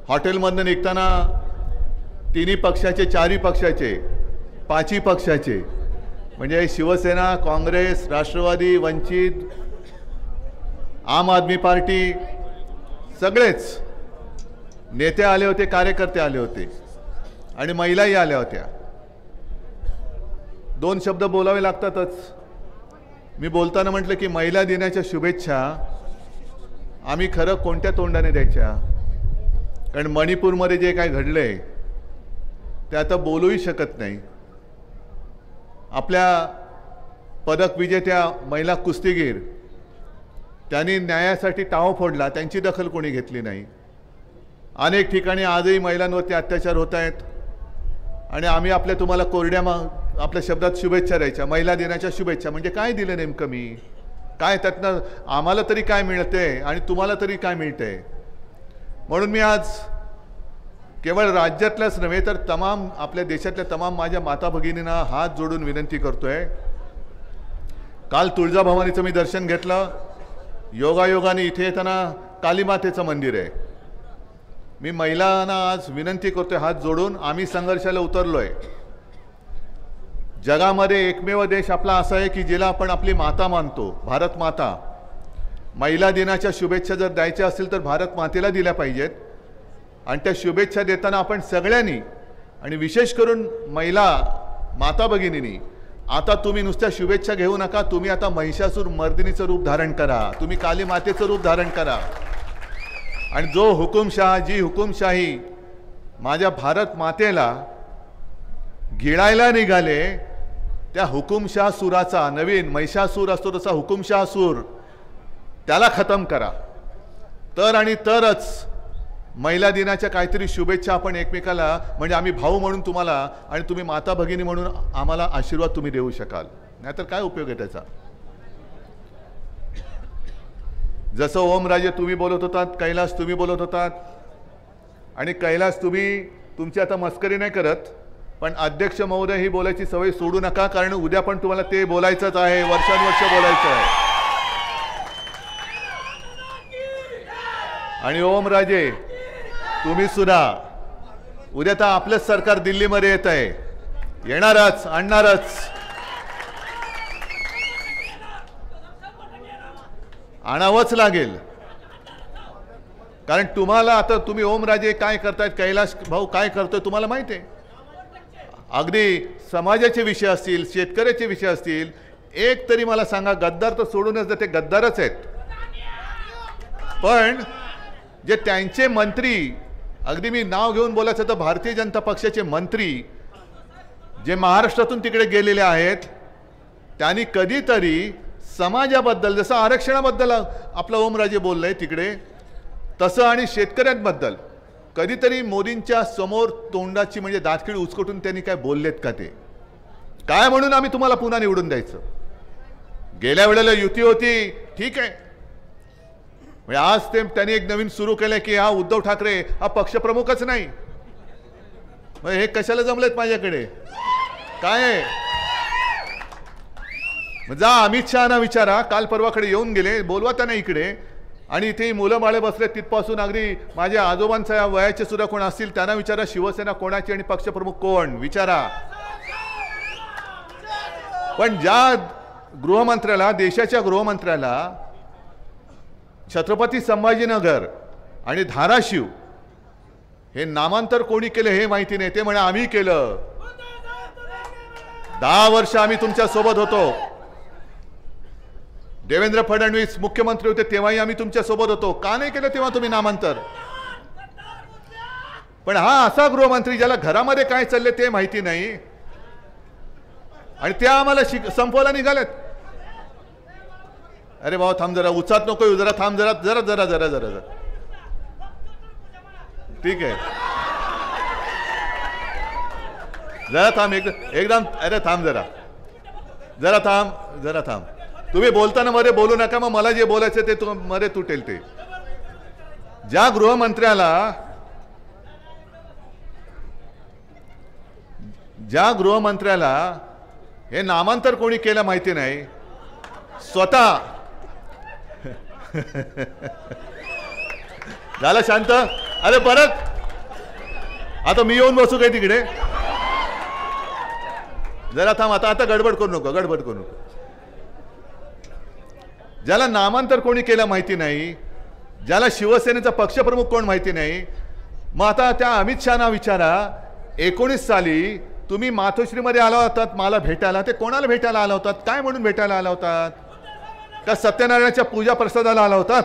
हॉटेलमधनं निघताना तिन्ही पक्षाचे, चारही पक्षाचे, पाचही पक्षाचे म्हणजे शिवसेना, काँग्रेस, राष्ट्रवादी, वंचित, आम आदमी पार्टी सगळेच नेते आले होते, कार्यकर्ते आले होते आणि महिलाही आल्या होत्या. दोन शब्द बोलावे लागतातच. मी बोलताना म्हटलं की महिला दिनाच्या शुभेच्छा आम्ही खरं कोणत्या तोंडाने द्यायच्या, कारण मणिपूरमध्ये जे काय घडलंय ते आता बोलूही शकत नाही. आपल्या पदक विजेत्या महिला कुस्तीगीर त्यांनी न्यायासाठी टाव फोडला, त्यांची दखल कोणी घेतली नाही. अनेक ठिकाणी आजही महिलांवरती अत्याचार होत आहेत आणि आम्ही आपल्या तुम्हाला कोरड्या आपल्या शब्दात शुभेच्छा द्यायच्या. महिला दिनाच्या शुभेच्छा म्हणजे काय दिलं नेमकं मी? काय त्यातनं आम्हाला तरी काय मिळते आणि तुम्हाला तरी काय मिळते? म्हणून मी आज केवळ राज्यातल्याच नव्हे तर तमाम आपल्या देशातल्या तमाम माझ्या माता भगिनींना हात जोडून विनंती करतोय. काल तुळजाभवानीचं मी दर्शन घेतलं. योगायोगाने इथे येताना कालीमातेचं मंदिर आहे. मी महिलांना आज विनंती करतोय हात जोडून, आम्ही संघर्षाला उतरलोय. जगामध्ये एकमेव देश आपला असा आहे की जिला आपण आपली माता मानतो, भारत माता. महिला दिनाच्या शुभेच्छा जर द्यायच्या असतील तर भारत मातेला दिल्या पाहिजेत आणि त्या शुभेच्छा देताना आपण सगळ्यांनी आणि विशेष करून महिला माता भगिनींनी आता तुम्ही नुसत्या शुभेच्छा घेऊ नका. तुम्ही आता महिषासूर मर्दिनीचं रूप धारण करा, तुम्ही काली मातेचं रूप धारण करा आणि जो हुकुमशाह, जी हुकुमशाही माझ्या भारत मातेला गिळायला निघाले त्या हुकुमशाह सुराचा, नवीन महिषासूर असतो तसा हुकुमशाह सूर, त्याला खतम करा. तर आणि तरच महिला दिनाच्या काहीतरी शुभेच्छा आपण एकमेकाला, म्हणजे आम्ही भाऊ म्हणून तुम्हाला आणि तुम्ही माता भगिनी म्हणून आम्हाला आशीर्वाद तुम्ही देऊ शकाल. नाहीतर काय उपयोग आहे त्याचा? जसं ओमराजे तुम्ही बोलत होतात, कैलास तुम्ही बोलत होतात आणि कैलास तुम्ही तुमची आता मस्करी नाही करत, पण अध्यक्ष महोदय ही बोलायची सवय सोडू नका, कारण उद्या पण तुम्हाला ते बोलायचंच आहे, वर्षानुवर्ष बोलायचं आहे. आणि ओमराजे तुम्ही सुद्धा उद्या तर आपलंच सरकार दिल्लीमध्ये येत आहे, येणारच, आणणारच, आणावंच लागेल. कारण तुम्हाला आता तुम्ही ओमराजे काय करतायत, कैलास भाऊ काय करतोय तुम्हाला माहिती आहे. अगदी समाजाचे विषय असतील, शेतकऱ्याचे विषय असतील, एक तरी मला सांगा, गद्दार तर सोडूनच ते गद्दारच आहेत, पण जे त्यांचे मंत्री, अगदी मी नाव घेऊन बोलायचं तर भारतीय जनता पक्षाचे मंत्री जे महाराष्ट्रातून तिकडे गेलेले आहेत, त्यांनी कधीतरी समाजाबद्दल, जसं आरक्षणाबद्दल आपला ओमराजे बोललंय तिकडे, तसं आणि शेतकऱ्यांबद्दल कधीतरी मोदींच्या समोर तोंडाची म्हणजे दातखिळ उचकटून त्यांनी काय बोललेत का? ते काय म्हणून आम्ही तुम्हाला पुन्हा निवडून द्यायचं? गेल्या वेळेला युती होती, ठीक आहे, म्हणजे आज ते त्यांनी एक नवीन सुरू केलंय की हा उद्धव ठाकरे हा पक्षप्रमुखच नाही. हे कशाला जमलेत माझ्याकडे? काय आहे? जा अमित शहाना विचारा, काल परवाकडे येऊन गेले, बोलवा त्यांना इकडे. आणि इथे मुलं बाळे बसले तिथपासून अगदी माझ्या आजोबांच्या वयाचे सुद्धा कोण असतील त्यांना विचारा, शिवसेना कोणाची आणि पक्षप्रमुख कोण, विचारा. पण ज्या गृहमंत्र्याला, देशाच्या गृहमंत्र्याला छत्रपती संभाजीनगर आणि धाराशिव हे नामांतर कोणी केलं हे माहिती नाही, ते म्हणे आम्ही केलं. 10 वर्ष आम्ही तुमच्या सोबत होतो. देवेंद्र फडणवीस मुख्यमंत्री होते तेव्हाही आम्ही तुमच्या सोबत होतो. का नाही केलं तेव्हा तुम्ही नामांतर? पण हा असा गृहमंत्री ज्याला घरामध्ये काय चालले ते माहिती नाही आणि त्या आम्हाला संपवायला निघालेत. अरे भाऊ थांब जरा, उचात नको, जरा थांब, जरा जरा जरा जरा जरा जरा ठीक आहे, जरा थांब, एकदम अरे थांब जरा, जरा थांब, जरा थांब. तुम्ही बोलताना मध्ये बोलू नका, मग मला जे बोलायचं ते मध्ये तुटेल. ते ज्या ज्या गृहमंत्र्याला हे नामांतर कोणी केलं माहिती नाही, स्वतः झालं शांत. अरे परत आता मी येऊन बसू काय तिकडे? जरा थांब, आता गडबड करू नको. ज्याला नामांतर कोणी केलं माहिती नाही, ज्याला शिवसेनेचा पक्षप्रमुख कोण माहिती नाही, मग आता त्या अमित शहाना विचारा, 19 साली तुम्ही मातोश्रीमध्ये आला होतात मला भेटायला, ते कोणाला भेटायला आला होतात, काय म्हणून भेटायला आला होतात? त्या सत्यनारायणाच्या पूजा प्रसादाला आला होतात?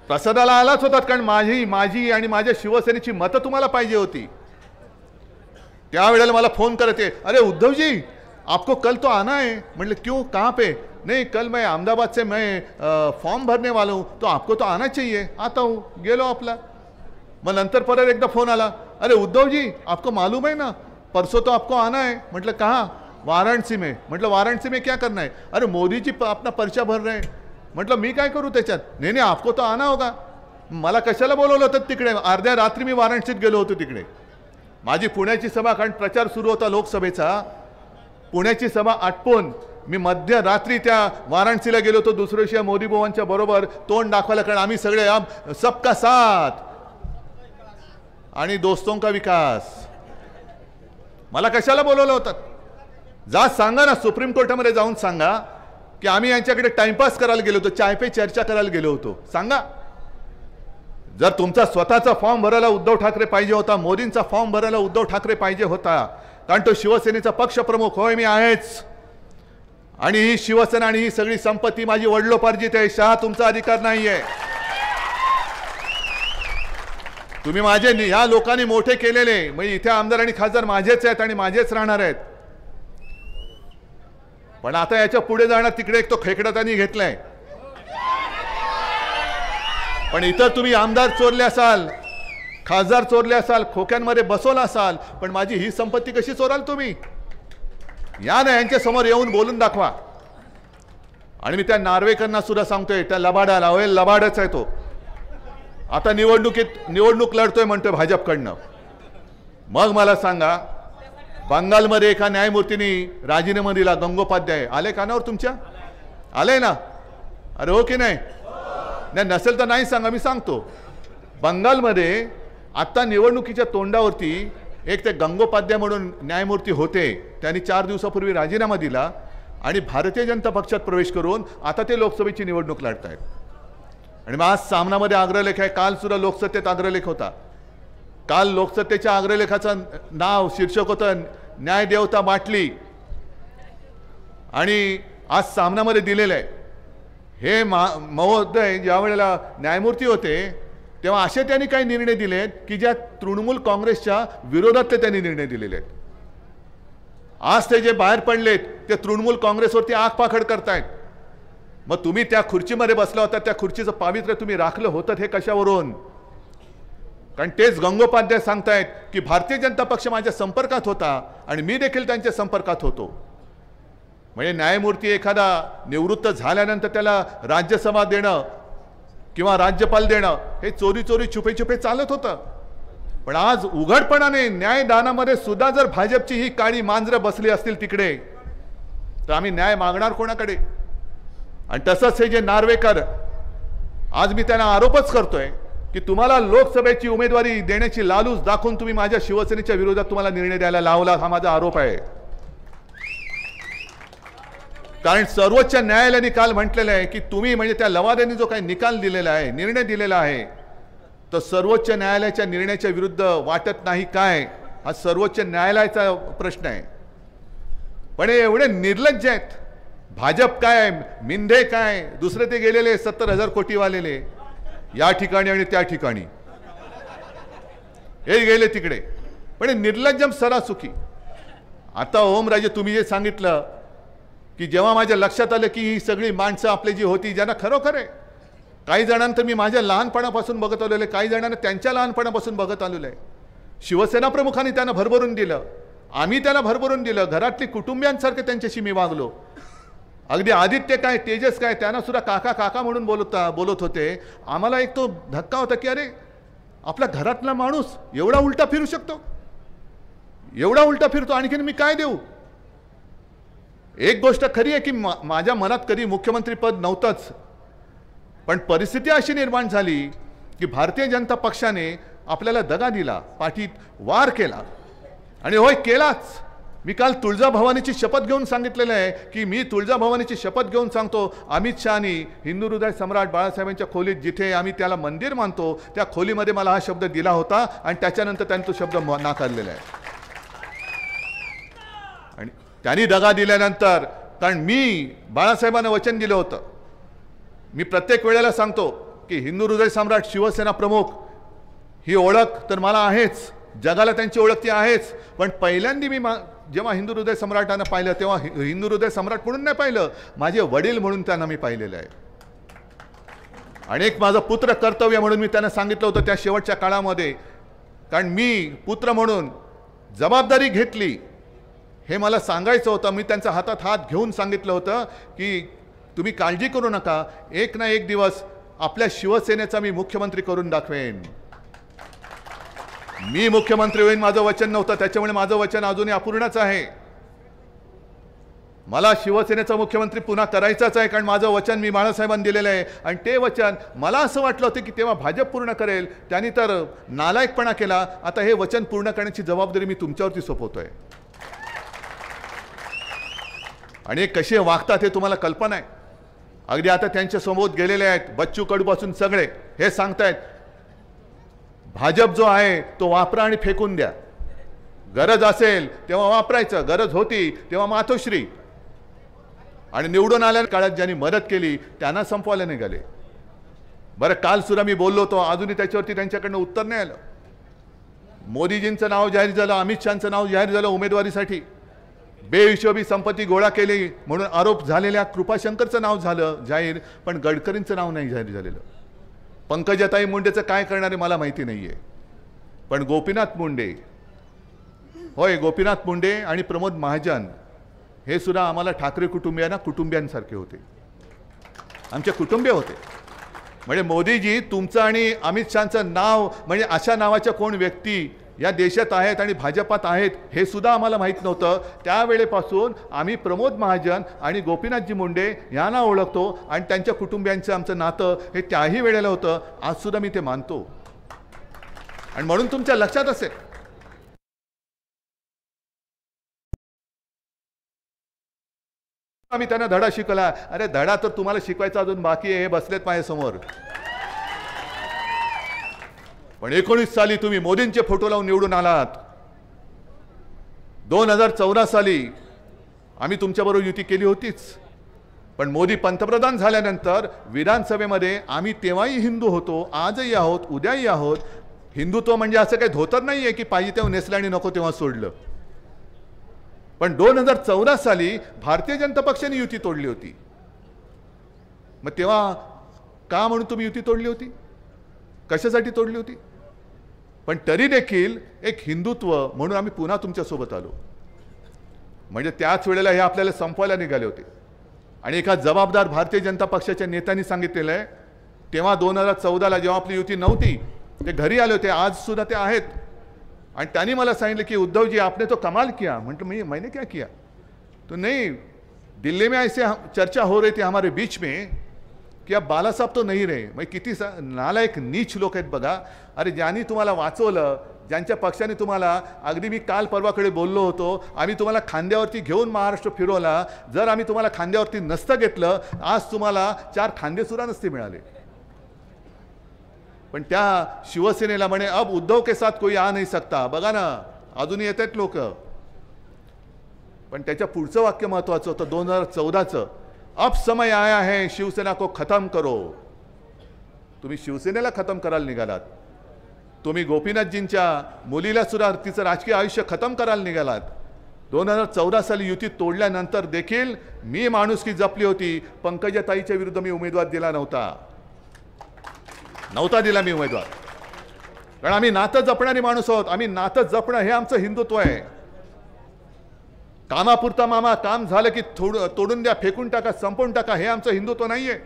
प्रसादाला आलाच होतात, कारण माझी आणि माझ्या शिवसेनेची मतं तुम्हाला पाहिजे होती. त्यावेळेला मला फोन करते, अरे उद्धव जी आपको कल तो आना है. म्हटलं क्यों, कहाँ पे? नहीं कल मैं अहमदाबाद से मैं फॉर्म भरने वाला हूँ, तो आपको तो आना चाहिए. आता हूँ. गेलो आपला. मग नंतर परत एकदा फोन आला, अरे उद्धव जी आपको मालूम है ना परसों तो आपको आना है. म्हटलं कहाँ? वाराणसी में. म्हटलं वाराणसी में क्या करना है? अरे मोदी जी अपना पर्चा भर रहे हैं. म्हटलं मी काय करू त्याच्यात? नाही आपको तो आना होगा. मला कशाला बोलवलं होतं तिकडे? अर्ध्या रात्री मी वाराणसीत गेलो होतो तिकडे. माझी पुण्याची सभा, कारण प्रचार सुरू होता लोकसभेचा, पुण्याची सभा आटपून मी मध्यरात्री त्या वाराणसीला गेलो होतो. दुसऱ्या दिवशी मोदी बुवांच्या बरोबर तोंड दाखवायला, कारण आम्ही सगळे सबका साथ आणि दोस्तों का विकास. मला कशाला बोलवलं होतं? जा सांगा ना, सुप्रीम कोर्टामध्ये जाऊन सांगा की आम्ही यांच्याकडे टाइमपास करायला गेलो होतो, चाय पे चर्चा करायला गेलो होतो. सांगा. जर तुमचा स्वतःचा फॉर्म भरायला उद्धव ठाकरे पाहिजे होता, मोदींचा फॉर्म भरायला उद्धव ठाकरे पाहिजे होता, कारण तो शिवसेनेचा पक्षप्रमुख होय, मी आहेच. आणि ही शिवसेना आणि ही सगळी संपत्ती माझी वडिलोपार्जित आहे. शहा तुमचा अधिकार नाहीये. तुम्ही माझे ह्या लोकांनी मोठे केलेले, म्हणजे इथे आमदार आणि खासदार माझेच आहेत आणि माझेच राहणार आहेत. पण आता याच्या पुढे जाणार तिकडे एक तो खेकडा त्यांनी घेतलाय. पण इतर तुम्ही आमदार चोरले असाल, खासदार चोरले असाल, खोक्यांमध्ये बसवला असाल, पण माझी ही संपत्ती कशी चोराल तुम्ही? या ना यांच्या समोर येऊन बोलून दाखवा. आणि मी त्या नार्वेकरांना सुद्धा सांगतोय, त्या लबाडाला, होय लबाडच आहे तो. आता निवडणूक लढतोय म्हणतोय भाजपकडनं. मग मला सांगा, बंगालमध्ये एका न्यायमूर्तींनी राजीनामा दिला, गंगोपाध्याय. आले कानावर तुमच्या? आले ना? अरे हो की नाही? नसेल तर नाही सांगा, मी सांगतो. बंगालमध्ये आता निवडणुकीच्या तोंडावरती एक ते गंगोपाध्याय म्हणून न्यायमूर्ती होते, त्यांनी 4 दिवसापूर्वी राजीनामा दिला आणि भारतीय जनता पक्षात प्रवेश करून आता ते लोकसभेची निवडणूक लढत आहेत. आणि मग आज सामनामध्ये अग्रलेख आहे. काल सुद्धा लोकसत्तेत अग्रलेख होता. काल लोकसत्तेच्या अग्रलेखाचं नाव शीर्षक होतं न्यायदेवता बाटली. आणि आज सामनामध्ये दिलेलं आहे. हे महोदय ज्या वेळेला न्यायमूर्ती होते तेव्हा असे त्यांनी काही निर्णय दिलेत की ज्या तृणमूल काँग्रेसच्या विरोधात त्यांनी निर्णय दिलेले आहेत. आज ते जे बाहेर पडलेत ते तृणमूल काँग्रेसवरती आगपाखड करतायत. मग तुम्ही त्या खुर्चीमध्ये बसला होता, त्या खुर्चीचं पावित्र्य तुम्ही राखलं होतं हे कशावरून? कारण तेच गंगोपाध्याय सांगतायत की भारतीय जनता पक्ष माझ्या संपर्कात होता आणि मी देखील त्यांच्या संपर्कात होतो. म्हणजे न्यायमूर्ती एखादा निवृत्त झाल्यानंतर त्याला राज्यसभा देणं किंवा राज्यपाल देणं हे चोरी चोरी छुपे छुपे चालत होतं. पण आज उघडपणाने न्यायदानामध्ये सुद्धा जर भाजपची ही काळी मांजरं बसली असतील तिकडे, तर आम्ही न्याय मागणार कोणाकडे? आणि तसंच हे जे नार्वेकर, आज मी त्यांना आरोपच करतोय की तुम्हाला लोकसभेची उमेदवारी देण्याची लालूच दाखवून तुम्ही माझ्या शिवसेनेच्या विरोधात तुम्हाला निर्णय द्यायला लावला, हा माझा आरोप आहे. कारण सर्वोच्च न्यायालयाने काल म्हटलेलं आहे की तुम्ही, म्हणजे त्या लवाद्यांनी जो काही निकाल दिलेला आहे, निर्णय दिलेला आहे, तर सर्वोच्च न्यायालयाच्या निर्णयाच्या विरुद्ध वाटत नाही काय, हा सर्वोच्च न्यायालयाचा प्रश्न आहे. पण हे एवढे निर्लज्ज आहेत. भाजप काय, मिंधे काय, दुसरे ते गेलेले 70,000 कोटी वालेले या ठिकाणी आणि त्या ठिकाणी हे गेले तिकडे. पण निर्लज्जम सरासुखी. आता ओमराजे तुम्ही जे सांगितलं की जेव्हा माझ्या लक्षात आलं की ही सगळी माणसं आपली जी होती ज्यांना खरोखर आहे, काही जणांना मी माझ्या लहानपणापासून बघत आलेलो आहे, काही जणांना त्यांच्या लहानपणापासून बघत आलेलो आहे. शिवसेना प्रमुखांनी त्यांना भरभरून दिलं, आम्ही त्यांना भरभरून दिलं, घरातली कुटुंबियांसारखे त्यांच्याशी मी वागलो. अगदी आदित्य काय, तेजस काय, त्यांना सुद्धा काका काका म्हणून बोलत होते. आम्हाला एक तो धक्का होता की अरे आपल्या घरातला माणूस एवढा उलटा फिरू शकतो. एवढा उलटा फिरतो, आणखीन मी काय देऊ? एक गोष्ट खरी आहे की माझ्या मनात कधी मुख्यमंत्री पद नव्हतंच, पण परिस्थिती अशी निर्माण झाली की भारतीय जनता पक्षाने आपल्याला दगा दिला, पाठीत वार केला, आणि होय केलाच. मी काल तुळजाभवानीची शपथ घेऊन सांगितलेलं आहे की मी तुळजाभवानीची शपथ घेऊन सांगतो, अमित शहानी हिंदू हृदय सम्राट बाळासाहेबांच्या खोलीत जिथे आम्ही त्याला मंदिर मानतो त्या खोलीमध्ये मला हा शब्द दिला होता, आणि त्याच्यानंतर त्यांनी तो शब्द नाकारलेला आहे. आणि त्यांनी दगा दिल्यानंतर, कारण मी बाळासाहेबांना वचन दिलं होतं, मी प्रत्येक वेळेला सांगतो की हिंदू हृदय सम्राट शिवसेना प्रमुख ही ओळख तर मला आहेच, जगाला त्यांची ओळख ती आहेच, पण पहिल्यांदा मी जेव्हा हिंदू हृदय सम्राटांना पाहिलं तेव्हा हिंदू हृदय सम्राट म्हणून नाही पाहिलं, माझे वडील म्हणून त्यांना मी पाहिलेलं आहे. आणि एक माझं पुत्र कर्तव्य म्हणून मी त्यांना सांगितलं होतं त्या शेवटच्या काळामध्ये, कारण मी पुत्र म्हणून जबाबदारी घेतली हे मला सांगायचं होतं. मी त्यांच्या हातात हात घेऊन सांगितलं होतं की तुम्ही काळजी करू नका, एक ना एक दिवस आपल्या शिवसेनेचा मी मुख्यमंत्री करून दाखवेन. मी मुख्यमंत्री होईन माझं वचन नव्हतं, त्याच्यामुळे माझं वचन अजूनही अपूर्णच आहे. मला शिवसेनेचा मुख्यमंत्री पुन्हा करायचाच आहे, कारण माझं वचन मी बाळासाहेबांनी दिलेलं आहे, आणि ते वचन मला असं वाटलं होतं की तेव्हा भाजप पूर्ण करेल, त्यांनी तर नालायकपणा केला. आता हे वचन पूर्ण करण्याची जबाबदारी मी तुमच्यावरती सोपवतोय. आणि कसे वागतात हे तुम्हाला कल्पना आहे. अगदी आता त्यांच्या समोर गेलेले आहेत बच्चू कडूपासून सगळे हे सांगतायत भाजप जो आहे तो वापरा आणि फेकून द्या, गरज असेल तेव्हा वापरायचं, गरज होती तेव्हा मातोश्री, आणि निवडून आल्या काळात ज्यांनी मदत केली त्यांना संपवायला निघाले. बरं, काल सुद्धा मी बोललो होतो, अजूनही त्याच्यावरती त्यांच्याकडनं उत्तर नाही आलं. मोदीजींचं नाव जाहीर झालं, अमित शहाचं नाव जाहीर झालं उमेदवारीसाठी, बेहिशोबी संपत्ती गोळा केली म्हणून आरोप झालेल्या कृपाशंकरचं नाव झालं जाहीर, पण गडकरींचं नाव नाही जाहीर झालेलं. पंकजाताई मुंडेचं काय करणारे मला माहिती नाहीये, पण गोपीनाथ मुंडे, होय गोपीनाथ मुंडे आणि प्रमोद महाजन हे सुद्धा आम्हाला ठाकरे कुटुंबियांसारखे होते, आमचे कुटुंबीय होते. म्हणजे मोदीजी तुमचं आणि अमित शहाचं नाव म्हणजे अशा नावाच्या कोण व्यक्ती या देशात आहेत आणि भाजपात आहेत हे सुद्धा आम्हाला माहीत नव्हतं. त्यावेळेपासून आम्ही प्रमोद महाजन आणि गोपीनाथजी मुंडे यांना ओळखतो, आणि त्यांच्या कुटुंबियांचं आमचं नातं हे त्याही वेळेला होतं. आज सुद्धा मी ते मानतो, आणि म्हणून तुमच्या लक्षात असेल आम्ही त्यांना धडा शिकवला. अरे धडा तर तुम्हाला शिकवायचा अजून बाकी आहे, हे बसलेत माझ्यासमोर. पण 19 साली तुम्ही मोदींचे फोटो लावून निवडून आलात. 2014 साली आम्ही तुमच्याबरोबर युती केली होतीच, पण मोदी पंतप्रधान झाल्यानंतर विधानसभेमध्ये आम्ही तेव्हाही हिंदू होतो, आजही आहोत, उद्याही आहोत. हिंदुत्व म्हणजे असं काही धोतर नाही आहे की पाहिजे तेव्हा नेसलं आणि नको तेव्हा सोडलं. पण 2014 साली भारतीय जनता पक्षाने युती तोडली होती. मग तेव्हा का म्हणून तुम्ही युती तोडली होती, कशासाठी तोडली होती? पण तरी देखील एक हिंदुत्व म्हणून आम्ही पुन्हा तुमच्यासोबत आलो. म्हणजे त्याच वेळेला हे आपल्याला संपवायला निघाले होते, आणि एका जबाबदार भारतीय जनता पक्षाच्या नेत्यांनी सांगितलेलं आहे. तेव्हा 2014ला जेव्हा आपली युती नव्हती ते घरी आले होते, आज सुद्धा ते आहेत, आणि त्यांनी मला सांगितलं की उद्धवजी आपने तो कमाल किया. म्हटलं मैंने क्या किया? तो नहीं, दिल्ली में ऐसे चर्चा हो रही थी हमारे बीच में की अब बाला साहब तो नहीं रहे. मग किती नालायक नीच लोक आहेत बघा. अरे ज्यांनी तुम्हाला वाचवलं, ज्यांच्या पक्षाने तुम्हाला, अगदी मी काल परवाकडे बोललो होतो, आम्ही तुम्हाला खांद्यावरती घेऊन महाराष्ट्र फिरवला. जर आम्ही तुम्हाला खांद्यावरती नसतं घेतलं आज तुम्हाला 4 खांदे सुद्धा नसते मिळाले. पण त्या शिवसेनेला म्हणे अब उद्धव के साथ कोई आ नहीं सकता. बघा ना अजूनही येत आहेत लोक. पण त्याच्या पुढचं वाक्य महत्वाचं होतं 2014चं, अब समय आया है शिवसेना को खत्म करो. तुम्ही शिवसेनेला खत्म करायला निघालात. तुम्ही गोपीनाथजींच्या मुलीला सुद्धा तिचं राजकीय आयुष्य खत्म करायला निघालात. 2014 साली युती तोडल्यानंतर देखील मी माणुसकी जपली होती. पंकजाताईच्या विरुद्ध मी उमेदवार दिला नव्हता दिला मी उमेदवार, कारण आम्ही नातं जपणारी माणूस आहोत. आम्ही नातं जपणं हे आमचं हिंदुत्व आहे. कामापुरता मामा, काम झालं की तोडून द्या, फेकून टाका, संपवून टाका, हे आमचं हिंदुत्व नाहीये.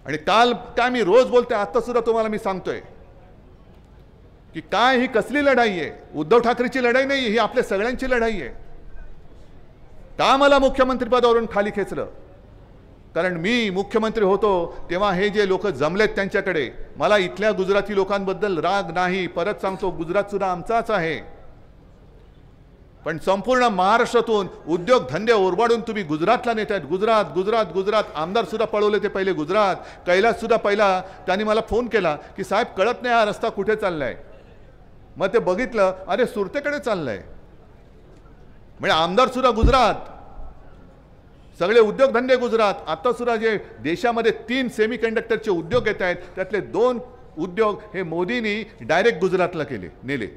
आणि काल काय मी रोज बोलते, आता सुद्धा तुम्हाला मी सांगतोय, की काय ही कसली लढाई आहे. उद्धव ठाकरेची लढाई नाही, ही आपल्या सगळ्यांची लढाई आहे. का मला मुख्यमंत्रीपदावरून खाली खेचलं? कारण मी मुख्यमंत्री होतो तेव्हा हे जे लोक जमलेत त्यांच्याकडे, मला इथल्या गुजराती लोकांबद्दल राग नाही, परत सांगतो गुजरात सुद्धा आमचाच आहे, पण संपूर्ण महाराष्ट्रातून उद्योग धंदे ओरबाडून तुम्ही गुजरातला नेत आहेत. गुजरात गुजरात गुजरात. आमदार सुद्धा पळवले ते पहिले गुजरात. कैलास सुद्धा पहिला त्यांनी मला फोन केला की साहेब कळत नाही हा रस्ता कुठे चाललाय. मग ते बघितलं, अरे सुरतेकडे चाललाय. म्हणजे आमदार सुद्धा गुजरात, सगळे उद्योगधंदे गुजरात. आता सुद्धा जे देशामध्ये 3 सेमीकंडक्टरचे उद्योग येत आहेत त्यातले 2 उद्योग हे मोदींनी डायरेक्ट गुजरातला नेले.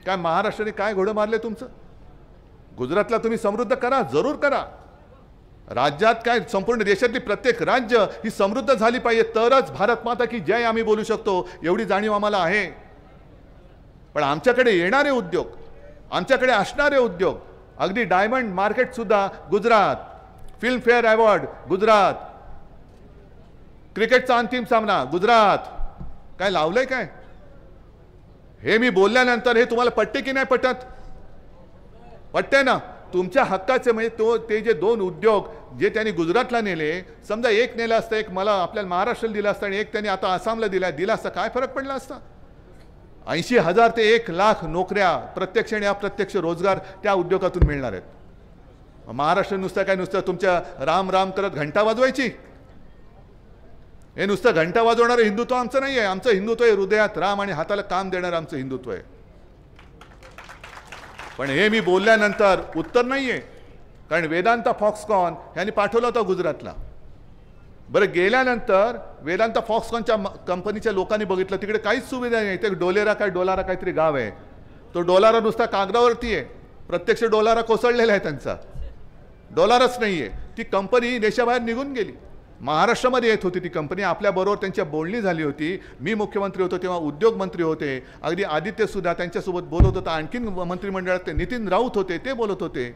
काय महाराष्ट्राने काय घोडं मारले तुमचं? गुजरातला तुम्ही समृद्ध करा, जरूर करा. राज्यात काय संपूर्ण देशातली प्रत्येक राज्य ही समृद्ध झाली पाहिजे, तरच भारत माता की जय आम्ही बोलू शकतो, एवढी जाणीव आम्हाला आहे. पण आमच्याकडे येणारे उद्योग, आमच्याकडे असणारे उद्योग, अगदी डायमंड मार्केट सुद्धा गुजरात, फिल्मफेअर अवॉर्ड गुजरात, क्रिकेटचा अंतिम सामना गुजरात. काय लावलंय काय? हे मी बोलल्यानंतर हे तुम्हाला पटते की नाही पटत? पटते ना? तुमच्या हक्काचे म्हणजे ते जे 2 उद्योग जे त्यांनी गुजरातला नेले, समजा एक नेला असता, एक मला आपल्याला महाराष्ट्राला दिला असता आणि एक त्यांनी आता आसामला दिला असता, काय फरक पडला असता? 80,000 ते 1,00,000 नोकऱ्या, प्रत्यक्ष आणि अप्रत्यक्ष रोजगार त्या उद्योगातून मिळणार आहेत. महाराष्ट्र नुसतं तुमच्या राम राम करत घंटा वाजवायची? हे नुसतं घंटा वाजवणारं हिंदुत्व आमचं नाही आहे. आमचं हिंदुत्व आहे हृदयात राम आणि हाताला काम देणारं आमचं हिंदुत्व आहे. पण हे मी बोलल्यानंतर उत्तर नाही आहे, कारण वेदांता फॉक्सकॉन यांनी पाठवलं होतं गुजरातला. बरं, गेल्यानंतर वेदांता फॉक्सकॉनच्या कंपनीच्या लोकांनी बघितलं तिकडे काहीच सुविधा नाही. ते डोलारा काहीतरी गाव आहे. तो डोलारा नुसता कागदावरती आहे, प्रत्यक्ष डोलारा कोसळलेला आहे, त्यांचा डॉलरच नाही आहे. ती कंपनी देशाबाहेर निघून गेली. महाराष्ट्रामध्ये येत होती ती कंपनी, आपल्याबरोबर त्यांच्या बोलणी झाली होती. मी मुख्यमंत्री होतो तेव्हा उद्योग मंत्री होते, अगदी आदित्य सुद्धा त्यांच्यासोबत बोलत होता. आणखीन मंत्रिमंडळात ते नितीन राऊत होते, ते बोलत होते.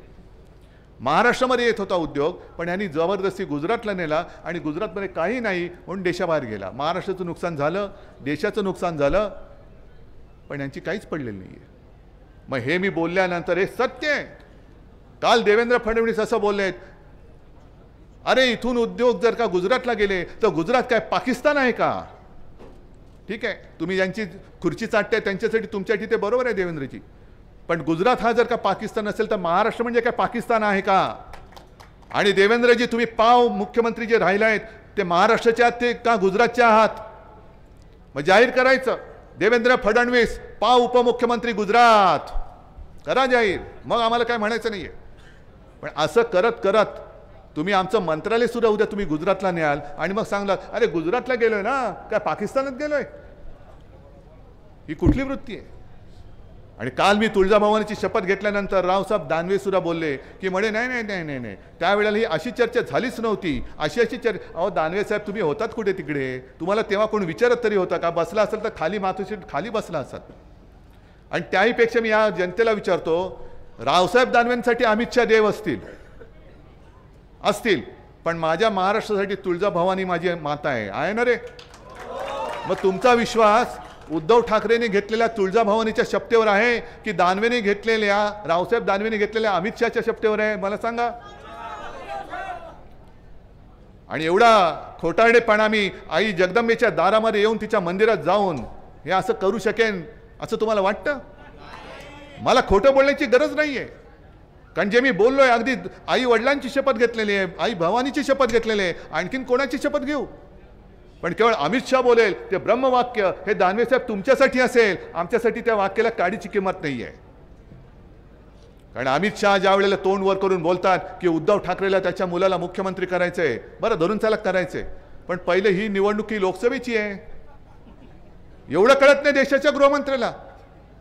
महाराष्ट्रामध्ये येत होता उद्योग, पण यांनी जबरदस्ती गुजरातला नेला आणि गुजरातमध्ये काही नाही म्हणून देशाबाहेर गेला. महाराष्ट्राचं नुकसान झालं, देशाचं नुकसान झालं, पण यांची काहीच पडलेली नाही आहे. मग हे मी बोलल्यानंतर हे सत्य आहे. काल देवेंद्र फडणवीस असं बोललेत, अरे इथून उद्योग जर का गुजरातला गेले तर गुजरात काय पाकिस्तान आहे का? ठीक आहे, तुम्ही ज्यांची खुर्ची चाटताय त्यांच्यासाठी तुमच्यासाठी ते बरोबर आहे देवेंद्रजी, पण गुजरात हा जर का पाकिस्तान असेल तर महाराष्ट्र म्हणजे काय पाकिस्तान आहे का? आणि देवेंद्रजी तुम्ही पाव मुख्यमंत्री जे राहिले आहेत ते महाराष्ट्राचे आहात ते का गुजरातचे आहात? मग जाहीर करायचं, देवेंद्र फडणवीस पाव उपमुख्यमंत्री गुजरात करा जाहीर, मग आम्हाला काय म्हणायचं नाहीये. पण असं करत करत तुम्ही आमचं मंत्रालय सुद्धा उद्या तुम्ही गुजरातला न्याल आणि मग सांगलात अरे गुजरातला गेलोय ना, काय पाकिस्तानात गेलोय? ही कुठली वृत्ती आहे? आणि काल मी तुळजाभवानीची शपथ घेतल्यानंतर रावसाहेब दानवे सुद्धा बोलले की म्हणे नाही नाही नाही नाही नाही त्यावेळेला ही अशी चर्चा झालीच नव्हती, अशी चर्चा. अहो दानवे साहेब तुम्ही होतात कुठे तिकडे? तुम्हाला तेव्हा कोण विचारत तरी होता का? बसला असेल तर खाली मातोश्री खाली बसला असाल. आणि त्याहीपेक्षा मी या जनतेला विचारतो, रावसाहेब दानवेंसाठी अमित शहा देव असतील, पण माझ्या महाराष्ट्रासाठी तुळजाभवानी माझी माता आहे ना रे? मग तुमचा विश्वास उद्धव ठाकरेंनी घेतलेल्या तुळजाभवानीच्या शपथेवर आहे की दानवेने घेतलेल्या रावसाहेब दानवेने घेतलेल्या अमित शहाच्या शपथेवर आहे? मला सांगा. आणि एवढा खोटारडेपणा मी आई जगदंबेच्या दारामध्ये येऊन तिच्या मंदिरात जाऊन हे असं करू शकेन असं तुम्हाला वाटतं? मला खोटं बोलण्याची गरज नाहीये, कारण जे मी बोललोय अगदी आई वडिलांची शपथ घेतलेली आहे, आई भवानीची शपथ घेतलेली आहे, आणखीन कोणाची शपथ घेऊ? पण केवळ अमित शहा बोलेल ते ब्रह्मवाक्य हे दानवे साहेब तुमच्यासाठी असेल, आमच्यासाठी त्या वाक्याला काडीची किंमत नाही आहे. कारण अमित शहा ज्या वेळेला तोंड वर करून बोलतात की उद्धव ठाकरेला त्याच्या मुलाला मुख्यमंत्री करायचंय, बरं धरून चालक करायचंय, पण पहिले ही निवडणूक ही लोकसभेची आहे, एवढं कळत नाही देशाच्या गृहमंत्र्याला.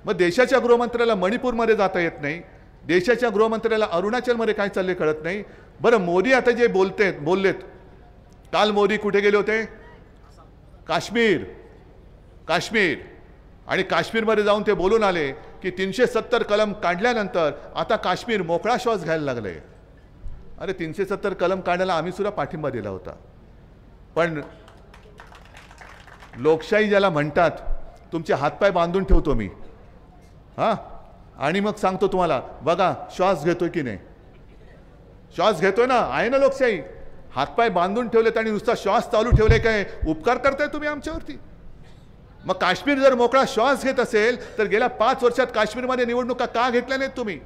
मग देशाच्या गृहमंत्र्याला मणिपूरमध्ये जाता येत नाही, देशाच्या गृहमंत्र्याला अरुणाचलमध्ये काय चालले कळत नाही. बरं मोदी आता जे बोललेत, काल मोदी कुठे गेले होते? काश्मीर. आणि काश्मीरमध्ये जाऊन ते बोलून आले की 370 कलम काढल्यानंतर आता काश्मीर मोकळा श्वास घ्यायला लागले. अरे 370 कलम काढायला आम्ही सुद्धा पाठिंबा दिला होता, पण लोकशाही ज्याला म्हणतात तुमचे हातपाय बांधून ठेवतो मी, हां. आणि मग सांगतो तुम्हाला, बघा श्वास घेतोय की नाही, श्वास घेतोय ना, आहे ना लोकशाही. हातपाय बांधून ठेवलेत आणि नुसता श्वास चालू ठेवले, काय उपकार करताय तुम्ही आमच्यावरती? मग काश्मीर जर मोकळा श्वास घेत असेल तर गेल्या 5 वर्षात काश्मीरमध्ये निवडणुका का घेतल्या नाहीत तुम्ही?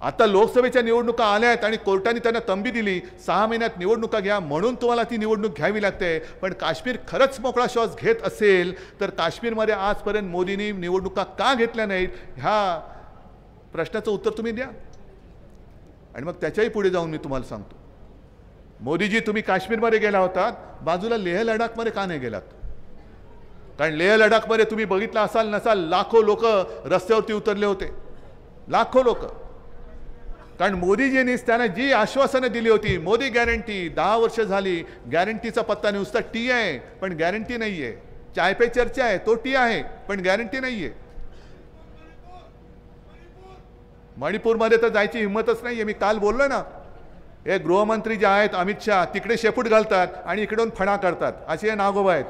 आता लोकसभेच्या निवडणुका आल्या आहेत आणि कोर्टाने त्यांना तंबी दिली, 6 महिन्यात निवडणुका घ्या, म्हणून तुम्हाला ती निवडणूक घ्यावी लागते. पण काश्मीर खरंच मोकळा श्वास घेत असेल तर काश्मीरमध्ये आजपर्यंत मोदींनी निवडणुका का घेतल्या नाहीत, ह्या प्रश्नाचं उत्तर तुम्ही द्या. आणि मग त्याच्याही पुढे जाऊन मी तुम्हाला सांगतो, मोदीजी तुम्ही काश्मीरमध्ये गेला होतात, बाजूला लेह लडाखमध्ये का नाही गेलात? कारण लेह लडाखमध्ये तुम्ही बघितलं असाल नसाल, लाखो लोक रस्त्यावरती उतरले होते, लाखो लोक. कारण मोदीजींनी त्यांना जी आश्वासनं दिली होती, मोदी गॅरंटी, 10 वर्ष झाली, गॅरंटीचा पत्ता नुसता टी आहे पण गॅरंटी नाही आहे. चाय पे चर्चा आहे, तो टी आहे पण गॅरंटी नाही आहे. मणिपूरमध्ये तर जायची हिंमतच नाही आहे. मी काल बोललो ना, हे गृहमंत्री जे आहेत अमित शहा, तिकडे शेपूट घालतात आणि इकडून फणा करतात, असे हे नागोबा आहेत.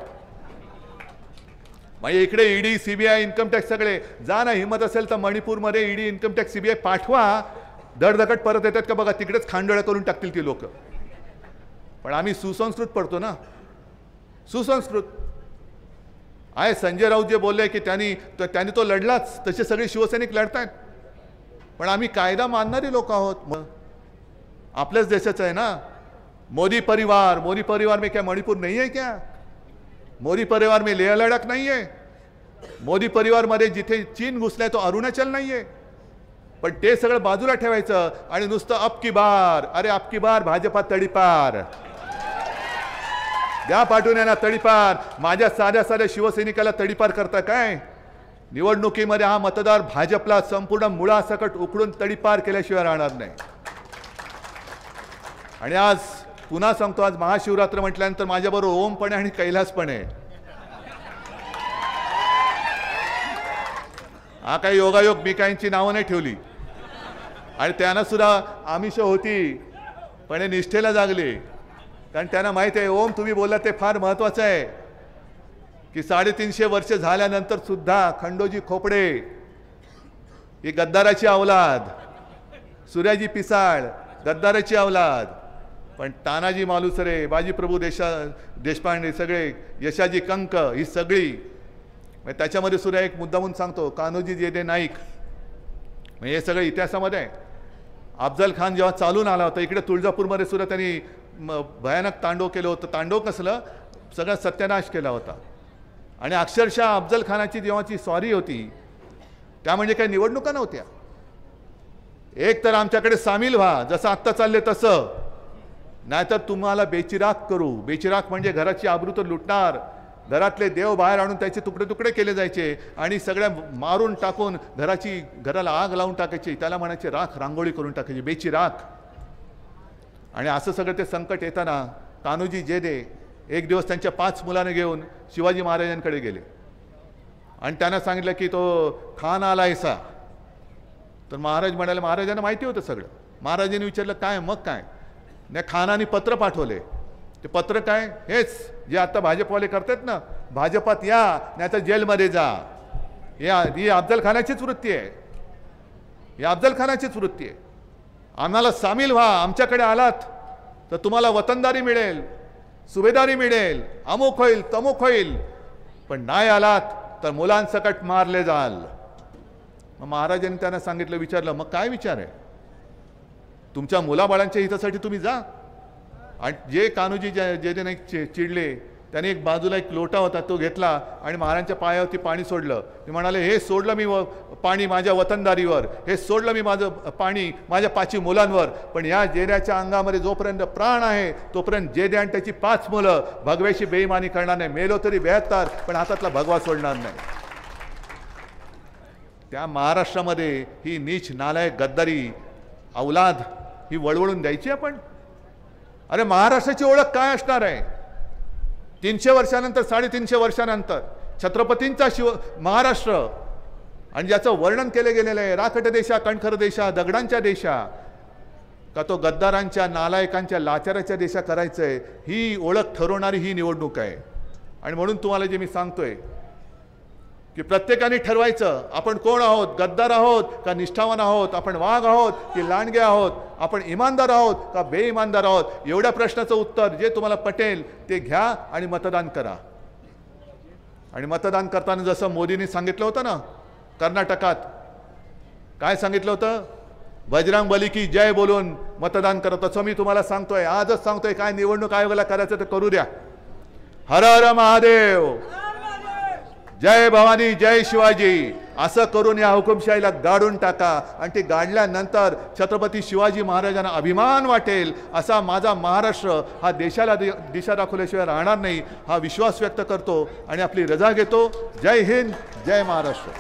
म्हणजे इकडे ईडी, सीबीआय, इन्कम टॅक्स सगळे, जा ना, हिंमत असेल तर मणिपूरमध्ये ईडी, इन्कम टॅक्स, सीबीआय पाठवा, धडधकट परत येतात का बघा, तिकडेच खांडोळ्या करून टाकतील ती लोक. पण आम्ही सुसंस्कृत पडतो ना, सुसंस्कृत आहे. संजय राऊत जे बोलले की त्यांनी तो लढलाच, तसे सगळे शिवसैनिक लढतायत. पण आम्ही कायदा मानणारी लोक आहोत, आपल्याच देशाचं आहे ना. मोदी परिवार में क्या मणिपुर नहीं है क्या? मोदी परिवार में लेह लडाख नहीं है? मोदी परिवार मध्ये जिथे चीन घुसलाय तो अरुणाचल नाही आहे. पण ते सगळं बाजूला ठेवायचं आणि नुसतं अब की बार, अरे अब की बार भाजपा तडीपार द्या, पाठवून यांना तडीपार. माझ्या साध्या शिवसैनिकाला तडीपार करता काय? निवडणुकीमध्ये हा मतदार भाजपला संपूर्ण मुळासकट उकडून तडीपार केल्याशिवाय राहणार नाही. आणि आज पुन्हा सांगतो, आज महाशिवरात्र म्हटल्यानंतर माझ्याबरोबर ओम पण आहे आणि कैलास पण आहे. हा काही योगायोग मी काहींची नावं नाही ठेवली आणि त्यांना सुद्धा आमिष होती, पण हे निष्ठेला जागले. कारण त्यांना माहिती आहे, ओम तुम्ही बोलला ते फार महत्वाचं आहे की 350 वर्ष झाल्यानंतर सुद्धा खंडोजी खोपडे ही गद्दाराची अवलाद, सूर्याजी पिसाळ गद्दाराची अवलाद, पण तानाजी मालुसरे, बाजीप्रभू देशपांडे, सगळे यशाजी कंक, ही सगळी. त्याच्यामध्ये सुद्धा एक मुद्दा म्हणून सांगतो, कान्होजी जेदे नाईक, हे सगळे इतिहासामध्ये आहे. अफजल खान जेव्हा चालून आला होता इकडे तुळजापूरमध्ये सुद्धा त्यांनी भयानक तांडव केलं होतं. तांडव कसलं, सगळा सत्यानाश केला होता. आणि अक्षरशः अफजल खानाची जेव्हाची सॉरी होती त्या म्हणजे काही निवडणुका नव्हत्या. एक तर आमच्याकडे सामील व्हा, जसं आत्ता चालले तसं, नाहीतर तुम्हाला बेचिराग करू. बेचिराग म्हणजे घराची आबरू तर लुटणार, घरातले देव बाहेर आणून त्याचे तुकडे तुकडे केले जायचे आणि सगळ्या मारून टाकून घराला आग लावून टाकायची, त्याला म्हणायचे राख रांगोळी करून टाकायची, बेचिराग. आणि असं सगळं ते संकट येताना कान्होजी जेदे एक दिवस त्यांच्या 5 मुलांना घेऊन शिवाजी महाराजांकडे गेले आणि त्यांना सांगितलं की तो खान आलायसा. तर महाराज म्हणाले, महाराजांना माहिती होतं सगळं. महाराजांनी विचारलं काय? मग काय? नाही, खानाने पत्र पाठवले. ते पत्र काय? हेच जे आता भाजपवाले करतात ना, भाजपात या नाही तर जेलमध्ये जा. ही अफजल खानाचीच वृत्ती आहे, ही अफजल खानाचीच वृत्ती आहे. आम्हाला सामील व्हा, आमच्याकडे आलात तर तुम्हाला वतनदारी मिळेल, सुभेदारी मिळेल, अमुक होईल तमुक होईल, पण नाही आलात तर मुलांसकट मारले जाल. मग महाराजांनी त्यांना सांगितलं, विचारलं, मग काय विचार आहे? तुमच्या मुलाबाळांच्या हितासाठी तुम्ही जा. आणि जे कान्होजी जेदे नाईक चिडले, त्याने एक बाजूला एक लोटा होता तो घेतला आणि महाराजांच्या पायावरती पाणी सोडलं. ते म्हणाले, हे सोडलं मी पाणी माझ्या वतनदारीवर, हे सोडलं मी माझं पाणी माझ्या 5 मुलांवर, पण या जेद्याच्या अंगामध्ये जोपर्यंत प्राण आहे तोपर्यंत जेदे आणि त्याची 5 मुलं भगव्याशी बेईमानी करणार नाही. मेलो तरी 72, पण हातातला भगवा सोडणार नाही. त्या महाराष्ट्रामध्ये ही नीच नालायक गद्दारी अवलाद ही वळवळून द्यायची आपण? अरे महाराष्ट्राची ओळख काय असणार आहे? 300 वर्षानंतर, 350 वर्षानंतर छत्रपतींचा महाराष्ट्र, आणि ज्याचं वर्णन केलं गेलेलं आहे, राखट देशा, कणखर देशा, दगडांच्या देशा, का तो गद्दारांच्या, नालायकांच्या, लाचाराच्या देशा करायचंय, ही ओळख ठरवणारी ही निवडणूक आहे. आणि म्हणून तुम्हाला जे मी सांगतोय की प्रत्येकाने ठरवायचं आपण कोण आहोत, गद्दार आहोत का निष्ठावान आहोत, आपण वाघ आहोत की लांडगे आहोत, आपण इमानदार आहोत का बेईमानदार आहोत. एवढ्या प्रश्नाचं उत्तर जे तुम्हाला पटेल ते घ्या आणि मतदान करा. आणि मतदान करताना जसं मोदींनी सांगितलं होतं ना कर्नाटकात, काय सांगितलं होतं, बजरंग बली की जय बोलून मतदान करत. तसं मी तुम्हाला सांगतोय, आजच सांगतोय, काय निवडणूक आयोगाला करायचं ते करू द्या. हर हर महादेव, जय भवानी, जय शिवाजी असं करून या हुकुमशाहीला गाडून टाका. आणि ते गाडल्यानंतर छत्रपती शिवाजी महाराजांना अभिमान वाटेल असा माझा महाराष्ट्र हा देशाला दिशा दाखवल्याशिवाय राहणार नाही हा विश्वास व्यक्त करतो आणि आपली रजा घेतो. जय हिंद, जय महाराष्ट्र.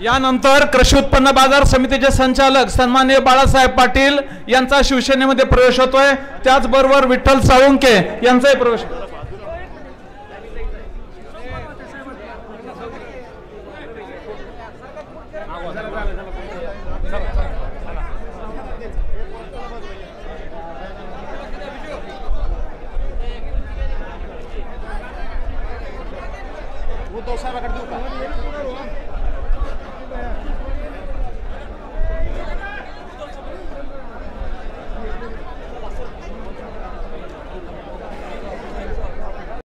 यानंतर कृषी उत्पन्न बाजार समितीचे संचालक सन्माननीय बाळासाहेब पाटील यांचा शिवसेनेमध्ये प्रवेश होतोय. त्याचबरोबर विठ्ठल साळुंके यांचाही प्रवेश. उद्धव साहेबांकडे देऊ का?